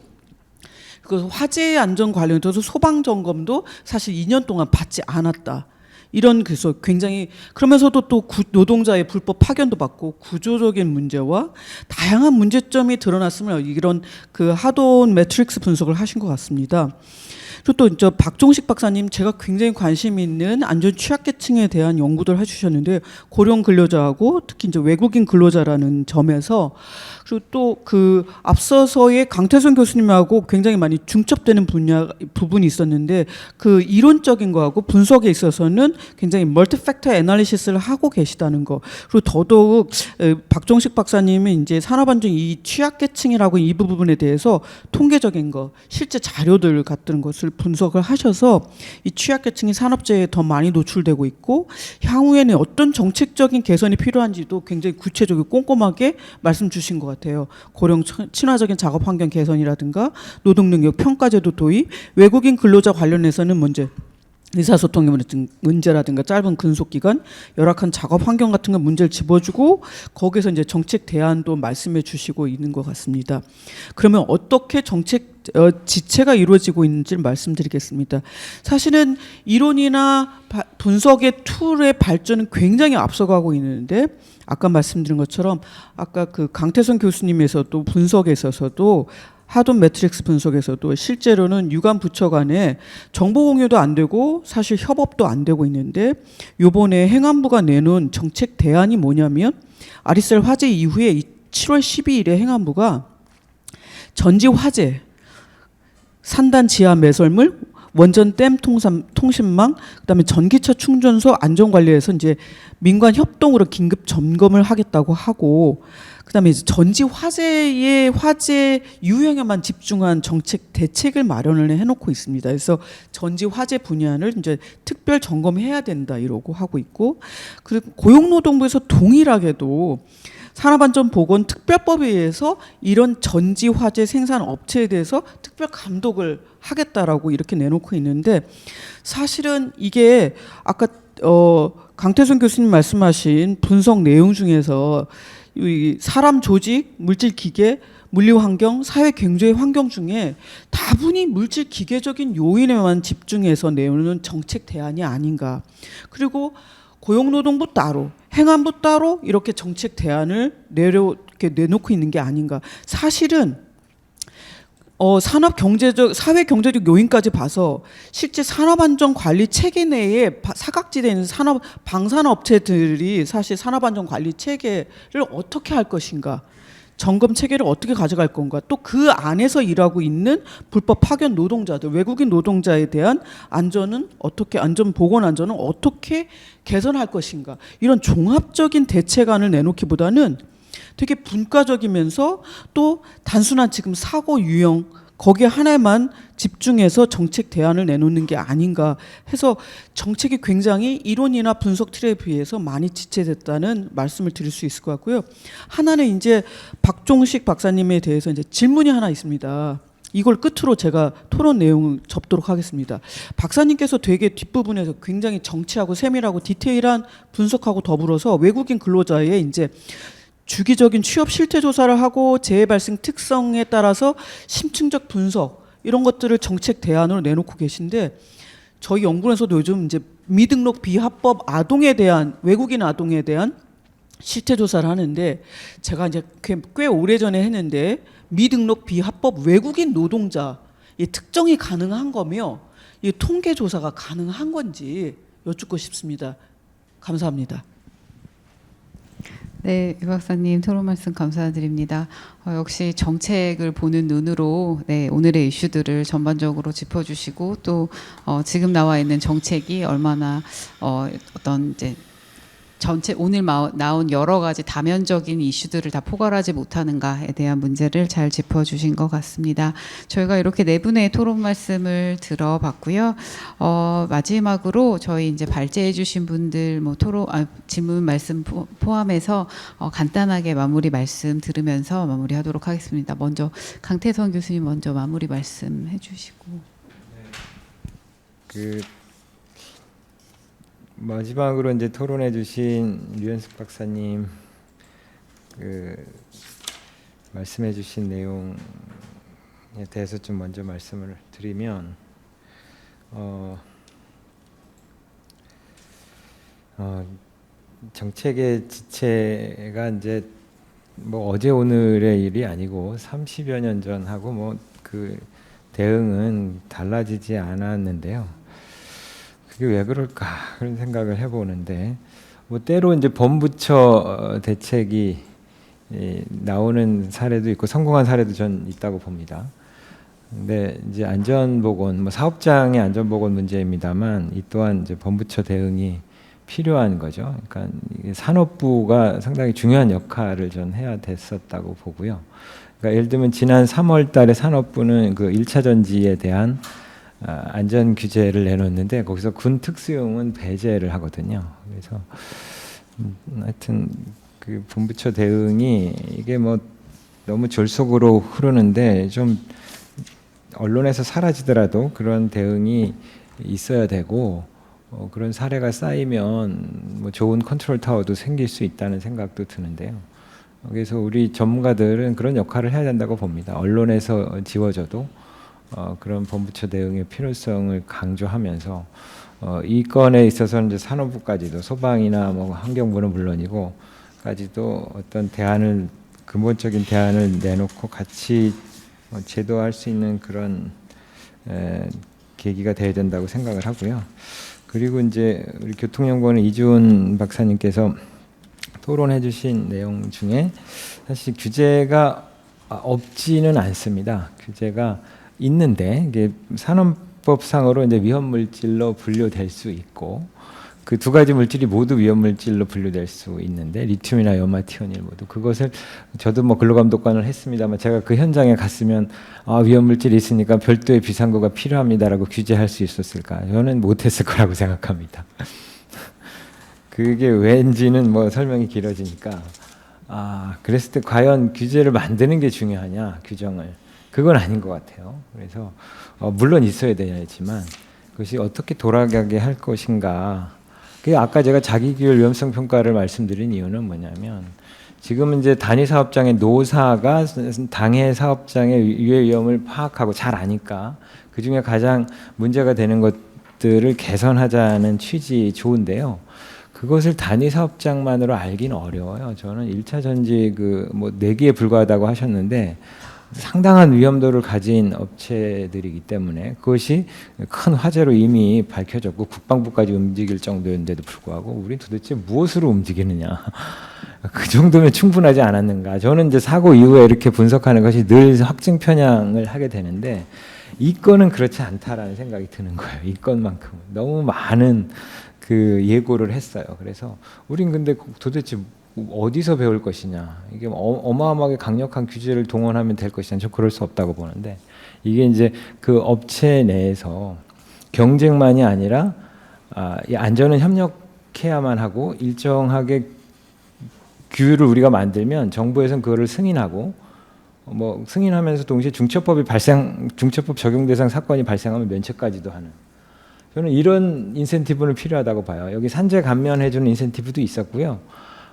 그 화재 안전 관련해서 소방 점검도 사실 2년 동안 받지 않았다. 이런, 그래서 굉장히, 그러면서도 또 노동자의 불법 파견도 받고 구조적인 문제와 다양한 문제점이 드러났으면 이런 그 하돈 매트릭스 분석을 하신 것 같습니다. 그리고 또 저 박종식 박사님, 제가 굉장히 관심 있는 안전 취약계층에 대한 연구들 해주셨는데, 고령 근로자하고 특히 이제 외국인 근로자라는 점에서, 그리고 또 그 앞서서의 강태선 교수님하고 굉장히 많이 중첩되는 부분이 있었는데, 그 이론적인 거하고 분석에 있어서는 굉장히 멀티팩터 애널리시스를 하고 계시다는 거. 그리고 더더욱 박종식 박사님은 이제 산업안전 이 취약계층이라고 이 부분에 대해서 통계적인 거, 실제 자료들 같은 것을 분석을 하셔서 이 취약계층이 산업재해에 더 많이 노출되고 있고, 향후에는 어떤 정책적인 개선이 필요한지도 굉장히 구체적이고 꼼꼼하게 말씀 주신 것 같아요. 고령 친화적인 작업 환경 개선이라든가 노동능력 평가제도 도입, 외국인 근로자 관련해서는 의사소통의 문제라든가 짧은 근속기간, 열악한 작업 환경 같은 건 문제를 집어주고, 거기서 이제 정책 대안도 말씀해 주시고 있는 것 같습니다. 그러면 어떻게 정책 지체가 이루어지고 있는지를 말씀드리겠습니다. 사실은 이론이나 분석의 툴의 발전은 굉장히 앞서가고 있는데, 아까 말씀드린 것처럼 아까 그 강태선 교수님에서도 분석에 있어서도 하돈 매트릭스 분석에서도 실제로는 유관 부처 간에 정보 공유도 안 되고 사실 협업도 안 되고 있는데, 요번에 행안부가 내놓은 정책 대안이 뭐냐면, RSL 화재 이후에 7월 12일에 행안부가 전지 화재, 산단 지하 매설물, 원전 댐 통신망, 그다음에 전기차 충전소 안전관리에서 이제 민관 협동으로 긴급 점검을 하겠다고 하고, 그다음에 이제 전지 화재 유형에만 집중한 정책 대책을 마련을 해놓고 있습니다. 그래서 전지 화재 분야를 이제 특별 점검해야 된다 이러고 하고 있고, 그리고 고용노동부에서 동일하게도 산업안전보건특별법에 의해서 이런 전지 화재 생산 업체에 대해서 특별 감독을 하겠다라고 이렇게 내놓고 있는데, 사실은 이게 아까 강태선 교수님 말씀하신 분석 내용 중에서 이 사람 조직, 물질 기계, 물리 환경, 사회 경제 환경 중에 다분히 물질 기계적인 요인에만 집중해서 내놓는 정책 대안이 아닌가. 그리고 고용노동부 따로, 행안부 따로 이렇게 정책 대안을 이렇게 내놓고 있는 게 아닌가. 사실은 산업 경제적, 사회 경제적 요인까지 봐서 실제 산업안전 관리 체계 내에 사각지대에 있는 방산업체들이 사실 산업안전 관리 체계를 어떻게 할 것인가, 점검 체계를 어떻게 가져갈 건가, 또 그 안에서 일하고 있는 불법 파견 노동자들, 외국인 노동자에 대한 안전은 어떻게, 보건 안전은 어떻게 개선할 것인가, 이런 종합적인 대책안을 내놓기보다는 되게 분과적이면서 또 단순한 지금 사고 유형 거기에 하나에만 집중해서 정책 대안을 내놓는 게 아닌가 해서 정책이 굉장히 이론이나 분석 틀에 비해서 많이 지체됐다는 말씀을 드릴 수 있을 것 같고요. 하나는 이제 박종식 박사님에 대해서 이제 질문이 하나 있습니다. 이걸 끝으로 제가 토론 내용을 접도록 하겠습니다. 박사님께서 되게 뒷부분에서 굉장히 정치하고 세밀하고 디테일한 분석하고 더불어서 외국인 근로자의 이제 주기적인 취업 실태 조사를 하고 재해 발생 특성에 따라서 심층적 분석, 이런 것들을 정책 대안으로 내놓고 계신데, 저희 연구원에서도 요즘 이제 미등록 비합법 아동에 대한, 외국인 아동에 대한 실태 조사를 하는데, 제가 이제 꽤 오래전에 했는데 미등록 비합법 외국인 노동자 이 특정이 가능한 거며 이 통계 조사가 가능한 건지 여쭙고 싶습니다. 감사합니다. 네, 유 박사님 토론 말씀 감사드립니다. 역시 정책을 보는 눈으로 네, 오늘의 이슈들을 전반적으로 짚어주시고 또 지금 나와 있는 정책이 얼마나 어떤 이제 전체 오늘 나온 여러 가지 다면적인 이슈들을 다 포괄하지 못하는가에 대한 문제를 잘 짚어주신 것 같습니다. 저희가 이렇게 네 분의 토론 말씀을 들어봤고요. 마지막으로 저희 이제 발제해주신 분들 뭐 질문 말씀 포함해서 간단하게 마무리 말씀 들으면서 마무리하도록 하겠습니다. 먼저 강태선 교수님 먼저 마무리 말씀해주시고. 마지막으로 이제 토론해주신 류현숙 박사님 말씀해주신 내용에 대해서 좀 먼저 말씀을 드리면 정책의 지체가 이제 뭐 어제 오늘의 일이 아니고 30여 년 전하고 뭐 그 대응은 달라지지 않았는데요. 그게 왜 그럴까 그런 생각을 해보는데 뭐 때로 이제 범부처 대책이 나오는 사례도 있고 성공한 사례도 전 있다고 봅니다. 근데 이제 안전보건 뭐 사업장의 안전보건 문제입니다만 이 또한 이제 범부처 대응이 필요한 거죠. 그러니까 산업부가 상당히 중요한 역할을 전 해야 됐었다고 보고요. 그러니까 예를 들면 지난 3월달에 산업부는 그 1차 전지에 대한 안전 규제를 내놓는데 거기서 군 특수용은 배제를 하거든요. 그래서 하여튼 그 본부처 대응이 이게 뭐 너무 졸속으로 흐르는데 좀 언론에서 사라지더라도 그런 대응이 있어야 되고 그런 사례가 쌓이면 뭐 좋은 컨트롤 타워도 생길 수 있다는 생각도 드는데요. 그래서 우리 전문가들은 그런 역할을 해야 된다고 봅니다. 언론에서 지워져도 그런 범부처 대응의 필요성을 강조하면서 이 건에 있어서는 이제 산업부까지도 소방이나 뭐 환경부는 물론이고까지도 어떤 대안을 근본적인 대안을 내놓고 같이 제도할 수 있는 그런 계기가 돼야 된다고 생각을 하고요. 그리고 이제 우리 교통연구원의 이준 박사님께서 토론해주신 내용 중에 사실 규제가 없지는 않습니다. 규제가 있는데 이게 산업법상으로 이제 위험 물질로 분류될 수 있고 그 두 가지 물질이 모두 위험 물질로 분류될 수 있는데 리튬이나 염화티오닐 모두 그것을 저도 뭐 근로감독관을 했습니다만 제가 그 현장에 갔으면 위험 물질이 있으니까 별도의 비상구가 필요합니다라고 규제할 수 있었을까? 저는 못했을 거라고 생각합니다. 그게 왠지는 뭐 설명이 길어지니까 그랬을 때 과연 규제를 만드는 게 중요하냐 규정을 그건 아닌 것 같아요. 그래서 물론 있어야 되지만 그것이 어떻게 돌아가게 할 것인가. 그 아까 제가 자기규율 위험성 평가를 말씀드린 이유는 뭐냐면 지금 이제 단위 사업장의 노사가 당해 사업장의 유해 위험을 파악하고 잘 아니까 그 중에 가장 문제가 되는 것들을 개선하자는 취지 좋은데요. 그것을 단위 사업장만으로 알기는 어려워요. 저는 1차 전지 뭐 4개에 불과하다고 하셨는데 상당한 위험도를 가진 업체들이기 때문에 그것이 큰 화제로 이미 밝혀졌고 국방부까지 움직일 정도인데도 불구하고 우리 도대체 무엇으로 움직이느냐. 그 정도면 충분하지 않았는가. 저는 이제 사고 이후에 이렇게 분석하는 것이 늘 확증 편향을 하게 되는데 이 건은 그렇지 않다라는 생각이 드는 거예요. 이 건만큼은. 너무 많은 그 예고를 했어요. 그래서 우린 근데 도대체 어디서 배울 것이냐. 이게 어마어마하게 강력한 규제를 동원하면 될 것이냐. 저 그럴 수 없다고 보는데 이게 이제 그 업체 내에서 경쟁만이 아니라 이 안전은 협력해야만 하고 일정하게 규율을 우리가 만들면 정부에서는 그거를 승인하고 뭐 승인하면서 동시에 중처법 적용 대상 사건이 발생하면 면책까지도 하는 저는 이런 인센티브는 필요하다고 봐요. 여기 산재 감면해 주는 인센티브도 있었고요.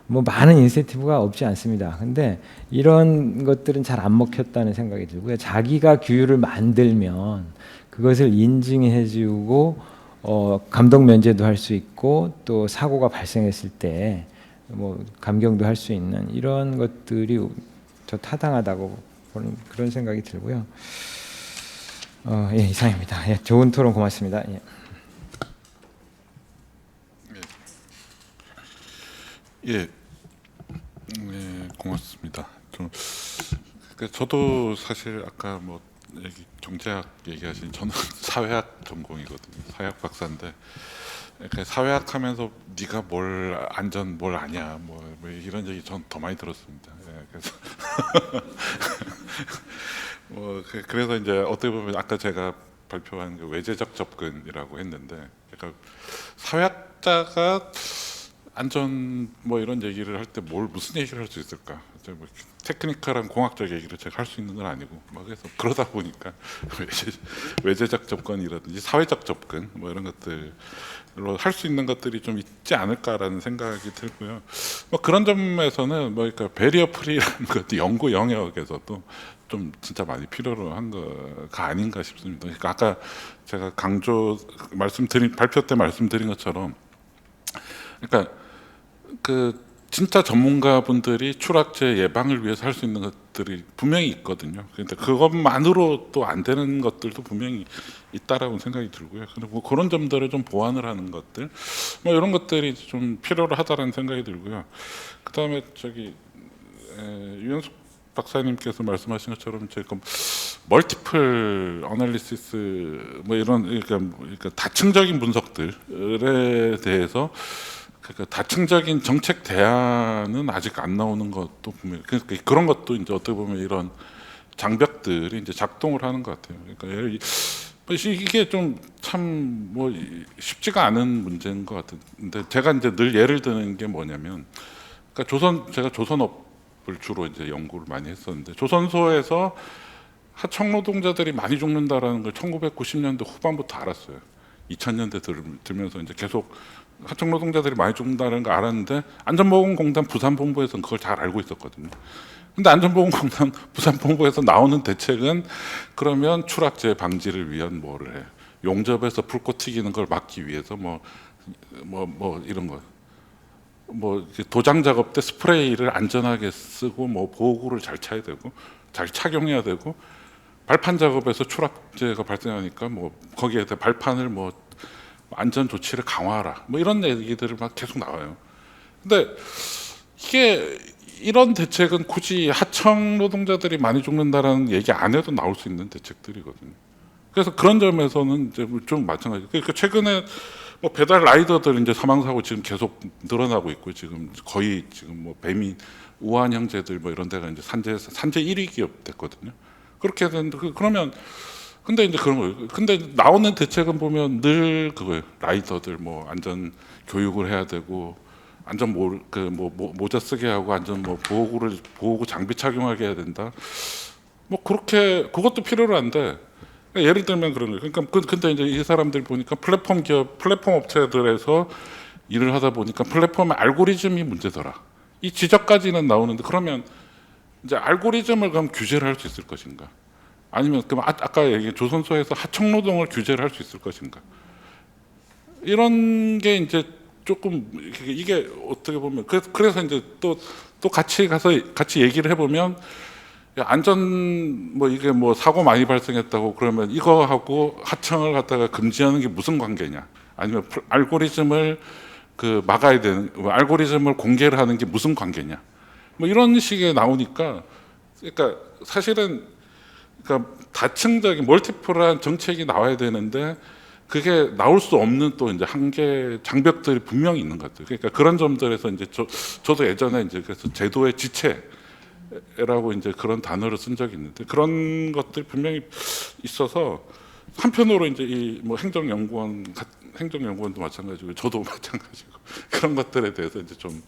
뭐 많은 인센티브가 없지 않습니다. 근데 이런 것들은 잘 안 먹혔다는 생각이 들고요. 자기가 규율을 만들면 그것을 인증해 주고 감독 면제도 할 수 있고 또 사고가 발생했을 때 뭐 감경도 할 수 있는 이런 것들이 저 타당하다고 보는 그런 생각이 들고요. 예, 이상입니다. 예, 좋은 토론 고맙습니다. 예. 예, 고맙습니다. 저도 사실 아까 뭐 경제학 얘기하신 저는 사회학 전공이거든요. 사회학 박사인데 사회학 하면서 네가 뭘 안전 뭘 아냐 뭐 이런 얘기 전 더 많이 들었습니다. 그래서 그래서 이제 어떻게 보면 아까 제가 발표한 그 외제적 접근이라고 했는데, 그러니까 사회학자가 안전 뭐 이런 얘기를 할 때 무슨 얘기를 할 수 있을까? 뭐 테크니컬한 공학적 얘기를 제가 할 수 있는 건 아니고 그래서 그러다 보니까 외제적 접근이라든지 사회적 접근 뭐 이런 것들로 할 수 있는 것들이 좀 있지 않을까라는 생각이 들고요. 뭐 그런 점에서는 그러니까 베리어 프리라는 것도 연구 영역에서도 좀 진짜 많이 필요로 한 거가 아닌가 싶습니다. 그러니까 아까 제가 발표 때 말씀드린 것처럼, 그러니까 그 진짜 전문가분들이 추락재 예방을 위해서 할 수 있는 것들이 분명히 있거든요. 그런데 그것만으로 또 안 되는 것들도 분명히 있다라고 생각이 들고요. 그리고 그런 점들을 좀 보완을 하는 것들, 뭐 이런 것들이 좀 필요로 하다라는 생각이 들고요. 그다음에 유현숙 박사님께서 말씀하신 것처럼 지금 멀티플 어널리시스 뭐 이런 그러니까 다층적인 분석들에 대해서 다층적인 정책 대안은 아직 안 나오는 것도 분명히, 그러니까 그런 것도 이제 어떻게 보면 이런 장벽들이 이제 작동을 하는 것 같아요. 그러니까 이게 좀 참 뭐 쉽지가 않은 문제인 것 같은데, 제가 이제 늘 예를 드는 게 뭐냐면, 그러니까 제가 조선업을 주로 이제 연구를 많이 했었는데, 조선소에서 하청 노동자들이 많이 죽는다라는 걸 1990년대 후반부터 알았어요. 2000년대 들면서 이제 계속 하청 노동자들이 많이 죽는다는 걸 알았는데, 안전보건공단 부산본부에서는 그걸 잘 알고 있었거든요. 근데 안전보건공단 부산본부에서 나오는 대책은 그러면 추락재 방지를 위한 뭐를 해. 용접에서 불꽃 튀기는 걸 막기 위해서 뭐 이런 거. 뭐 도장 작업 때 스프레이를 안전하게 쓰고 뭐 보호구를 잘 차야 되고 잘 착용해야 되고, 발판 작업에서 추락재가 발생하니까 뭐 거기에 대해 발판을 뭐 안전 조치를 강화하라 뭐 이런 얘기들을 막 계속 나와요. 근데 이런 대책은 굳이 하청 노동자들이 많이 죽는다라는 얘기 안 해도 나올 수 있는 대책들이거든요. 그래서 그런 점에서는 이제 좀 마찬가지. 그러니까 최근에 뭐 배달 라이더들 이제 사망 사고 지금 계속 늘어나고 있고, 지금 거의 지금 뭐 배민 우한 형제들 뭐 이런 데가 이제 산재 1위 기업 됐거든요. 그렇게 되는데 그러면 근데 이제 그런 거예요. 근데 나오는 대책은 보면 늘 그거예요. 라이더들 뭐 안전 교육을 해야 되고, 안전 모자 쓰게 하고, 안전 보호구 장비 착용하게 해야 된다. 뭐 그렇게 그것도 필요로 한데, 예를 들면 그런 거예요. 그러니까 근데 이제 이 사람들 보니까 플랫폼 업체들에서 일을 하다 보니까 플랫폼의 알고리즘이 문제더라. 이 지적까지는 나오는데, 그러면 이제 알고리즘을 그럼 규제를 할 수 있을 것인가? 아니면 그럼 아까 얘기한 조선소에서 하청 노동을 규제를 할 수 있을 것인가? 이런 게 이제 조금 이게 어떻게 보면 그래서 이제 또 같이 얘기를 해보면, 안전 뭐 이게 뭐 사고 많이 발생했다고 그러면 이거하고 하청을 갖다가 금지하는 게 무슨 관계냐? 아니면 알고리즘을 막아야 되는, 알고리즘을 공개를 하는 게 무슨 관계냐? 뭐 이런 식의 나오니까, 그러니까 사실은 그러니까 다층적인 멀티플한 정책이 나와야 되는데 그게 나올 수 없는 또 이제 한계 장벽들이 분명히 있는 것 같아요. 그러니까 그런 점들에서 이제 저도 예전에 이제 그래서 제도의 지체라고 이제 그런 단어를 쓴 적이 있는데, 그런 것들이 분명히 있어서 한편으로 이제 이 뭐 행정연구원도 마찬가지고 저도 마찬가지고 그런 것들에 대해서 이제 좀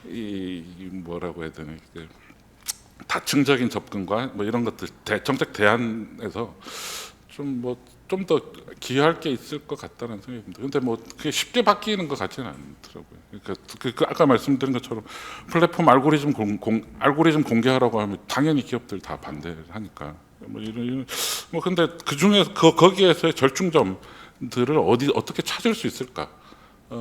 이 뭐라고 해야 되나, 다층적인 접근과 뭐 이런 것들 정책 대안에서 좀 더 기여할 게 있을 것 같다는 생각이 듭니다. 근데 뭐 그게 쉽게 바뀌는 것 같지는 않더라고요. 그러니까 아까 말씀드린 것처럼 플랫폼 알고리즘 공개하라고 하면 당연히 기업들 다 반대를 하니까 뭐 이런 뭐 근데 그 중에서 거기에서의 절충점들을 어떻게 찾을 수 있을까?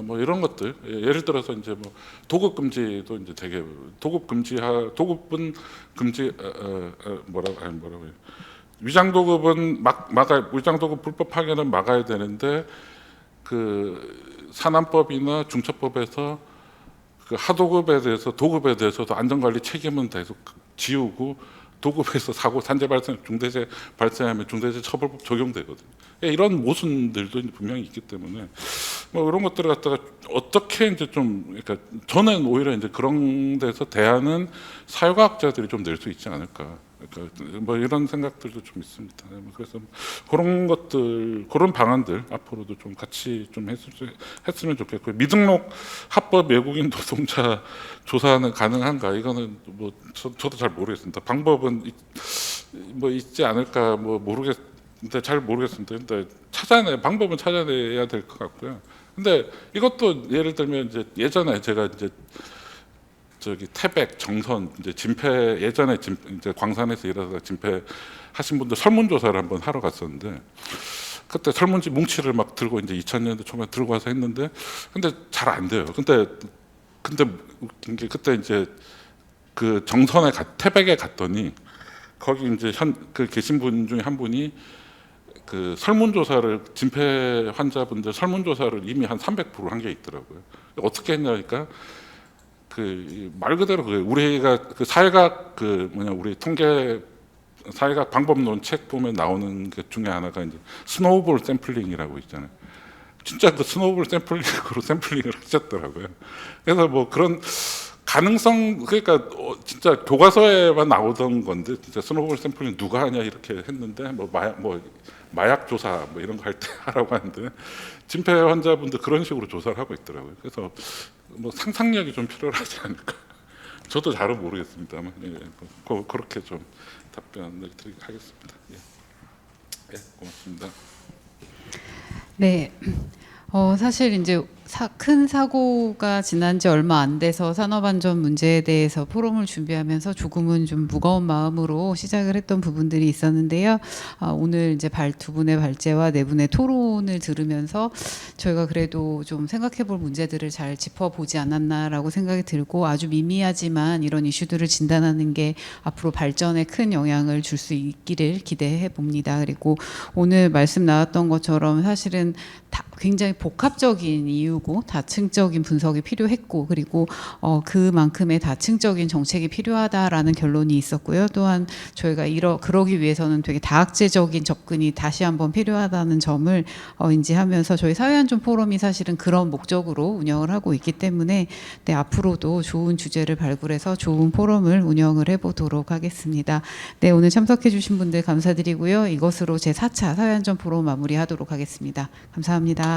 뭐 이런 것들, 예를 들어서 이제 뭐 도급 금지도 이제 되게 도급은 금지 뭐라고 해요. 위장도급은 위장도급 불법 파견은 막아야 되는데 그 산안법이나 중처법에서 그 하도급에 대해서 도급에 대해서도 안전관리 책임은 계속 지우고 도급에서 사고 산재 발생 중대재 발생하면 중대재 처벌법 적용되거든요. 이런 모순들도 분명히 있기 때문에 뭐 이런 것들을 갖다가 어떻게 이제 좀 그러니까 저는 오히려 이제 그런 데서 대안은 사회과학자들이 좀 낼 수 있지 않을까. 그러니까 뭐 이런 생각들도 좀 있습니다. 그래서 그런 것들, 그런 방안들 앞으로도 좀 같이 좀 했으면 좋겠고요. 미등록 합법 외국인 노동자 조사는 가능한가? 이거는 뭐 저도 잘 모르겠습니다. 방법은 뭐 있지 않을까? 뭐 모르겠는데 잘 모르겠습니다. 근데 방법은 찾아내야 될 것 같고요. 근데 이것도 예를 들면 이제 예전에 제가 이제 저기 태백, 정선, 이제 진폐 예전에 이제 광산에서 일하다가 진폐 하신 분들 설문조사를 한번 하러 갔었는데 그때 설문지 뭉치를 막 들고 이제 2000년대 초반에 들고 와서 했는데 근데 잘 안 돼요. 근데 웃긴 게 그때 이제 그 정선에 태백에 갔더니 거기 이제 그 계신 분 중에 한 분이 그 설문조사를 진폐 환자분들 설문조사를 이미 한 300% 한 게 있더라고요. 어떻게 했냐니까 그 말 그대로 우리가 그 사회학 우리 통계 사회학 방법론 책 보면 나오는 것 중에 하나가 이제 스노우볼 샘플링이라고 있잖아요. 진짜 그 스노우볼 샘플링으로 샘플링을 하셨더라고요. 그래서 뭐 그런 가능성 그러니까 진짜 교과서에만 나오던 건데 진짜 스노우볼 샘플링 누가 하냐 이렇게 했는데 뭐 마약 조사 뭐 이런 거 할 때 하라고 하는데 진폐 환자분들 그런 식으로 조사를 하고 있더라고요. 그래서 뭐 상상력이 좀 필요하지 않을까. 저도 잘은 모르겠습니다만 그렇게 좀 답변을 드리도록 하겠습니다. 예, 고맙습니다. 네. 사실 이제 큰 사고가 지난 지 얼마 안 돼서 산업안전 문제에 대해서 포럼을 준비하면서 조금은 좀 무거운 마음으로 시작을 했던 부분들이 있었는데요. 오늘 이제 두 분의 발제와 네 분의 토론을 들으면서 저희가 그래도 좀 생각해 볼 문제들을 잘 짚어보지 않았나라고 생각이 들고 아주 미미하지만 이런 이슈들을 진단하는 게 앞으로 발전에 큰 영향을 줄 수 있기를 기대해 봅니다. 그리고 오늘 말씀 나왔던 것처럼 사실은 굉장히 복합적인 이유고 다층적인 분석이 필요했고 그리고 그만큼의 다층적인 정책이 필요하다라는 결론이 있었고요. 또한 저희가 그러기 위해서는 되게 다학제적인 접근이 다시 한번 필요하다는 점을 인지하면서 저희 사회안전 포럼이 사실은 그런 목적으로 운영을 하고 있기 때문에 네, 앞으로도 좋은 주제를 발굴해서 좋은 포럼을 운영을 해보도록 하겠습니다. 네, 오늘 참석해 주신 분들 감사드리고요. 이것으로 제4차 사회안전 포럼 마무리하도록 하겠습니다. 감사합니다.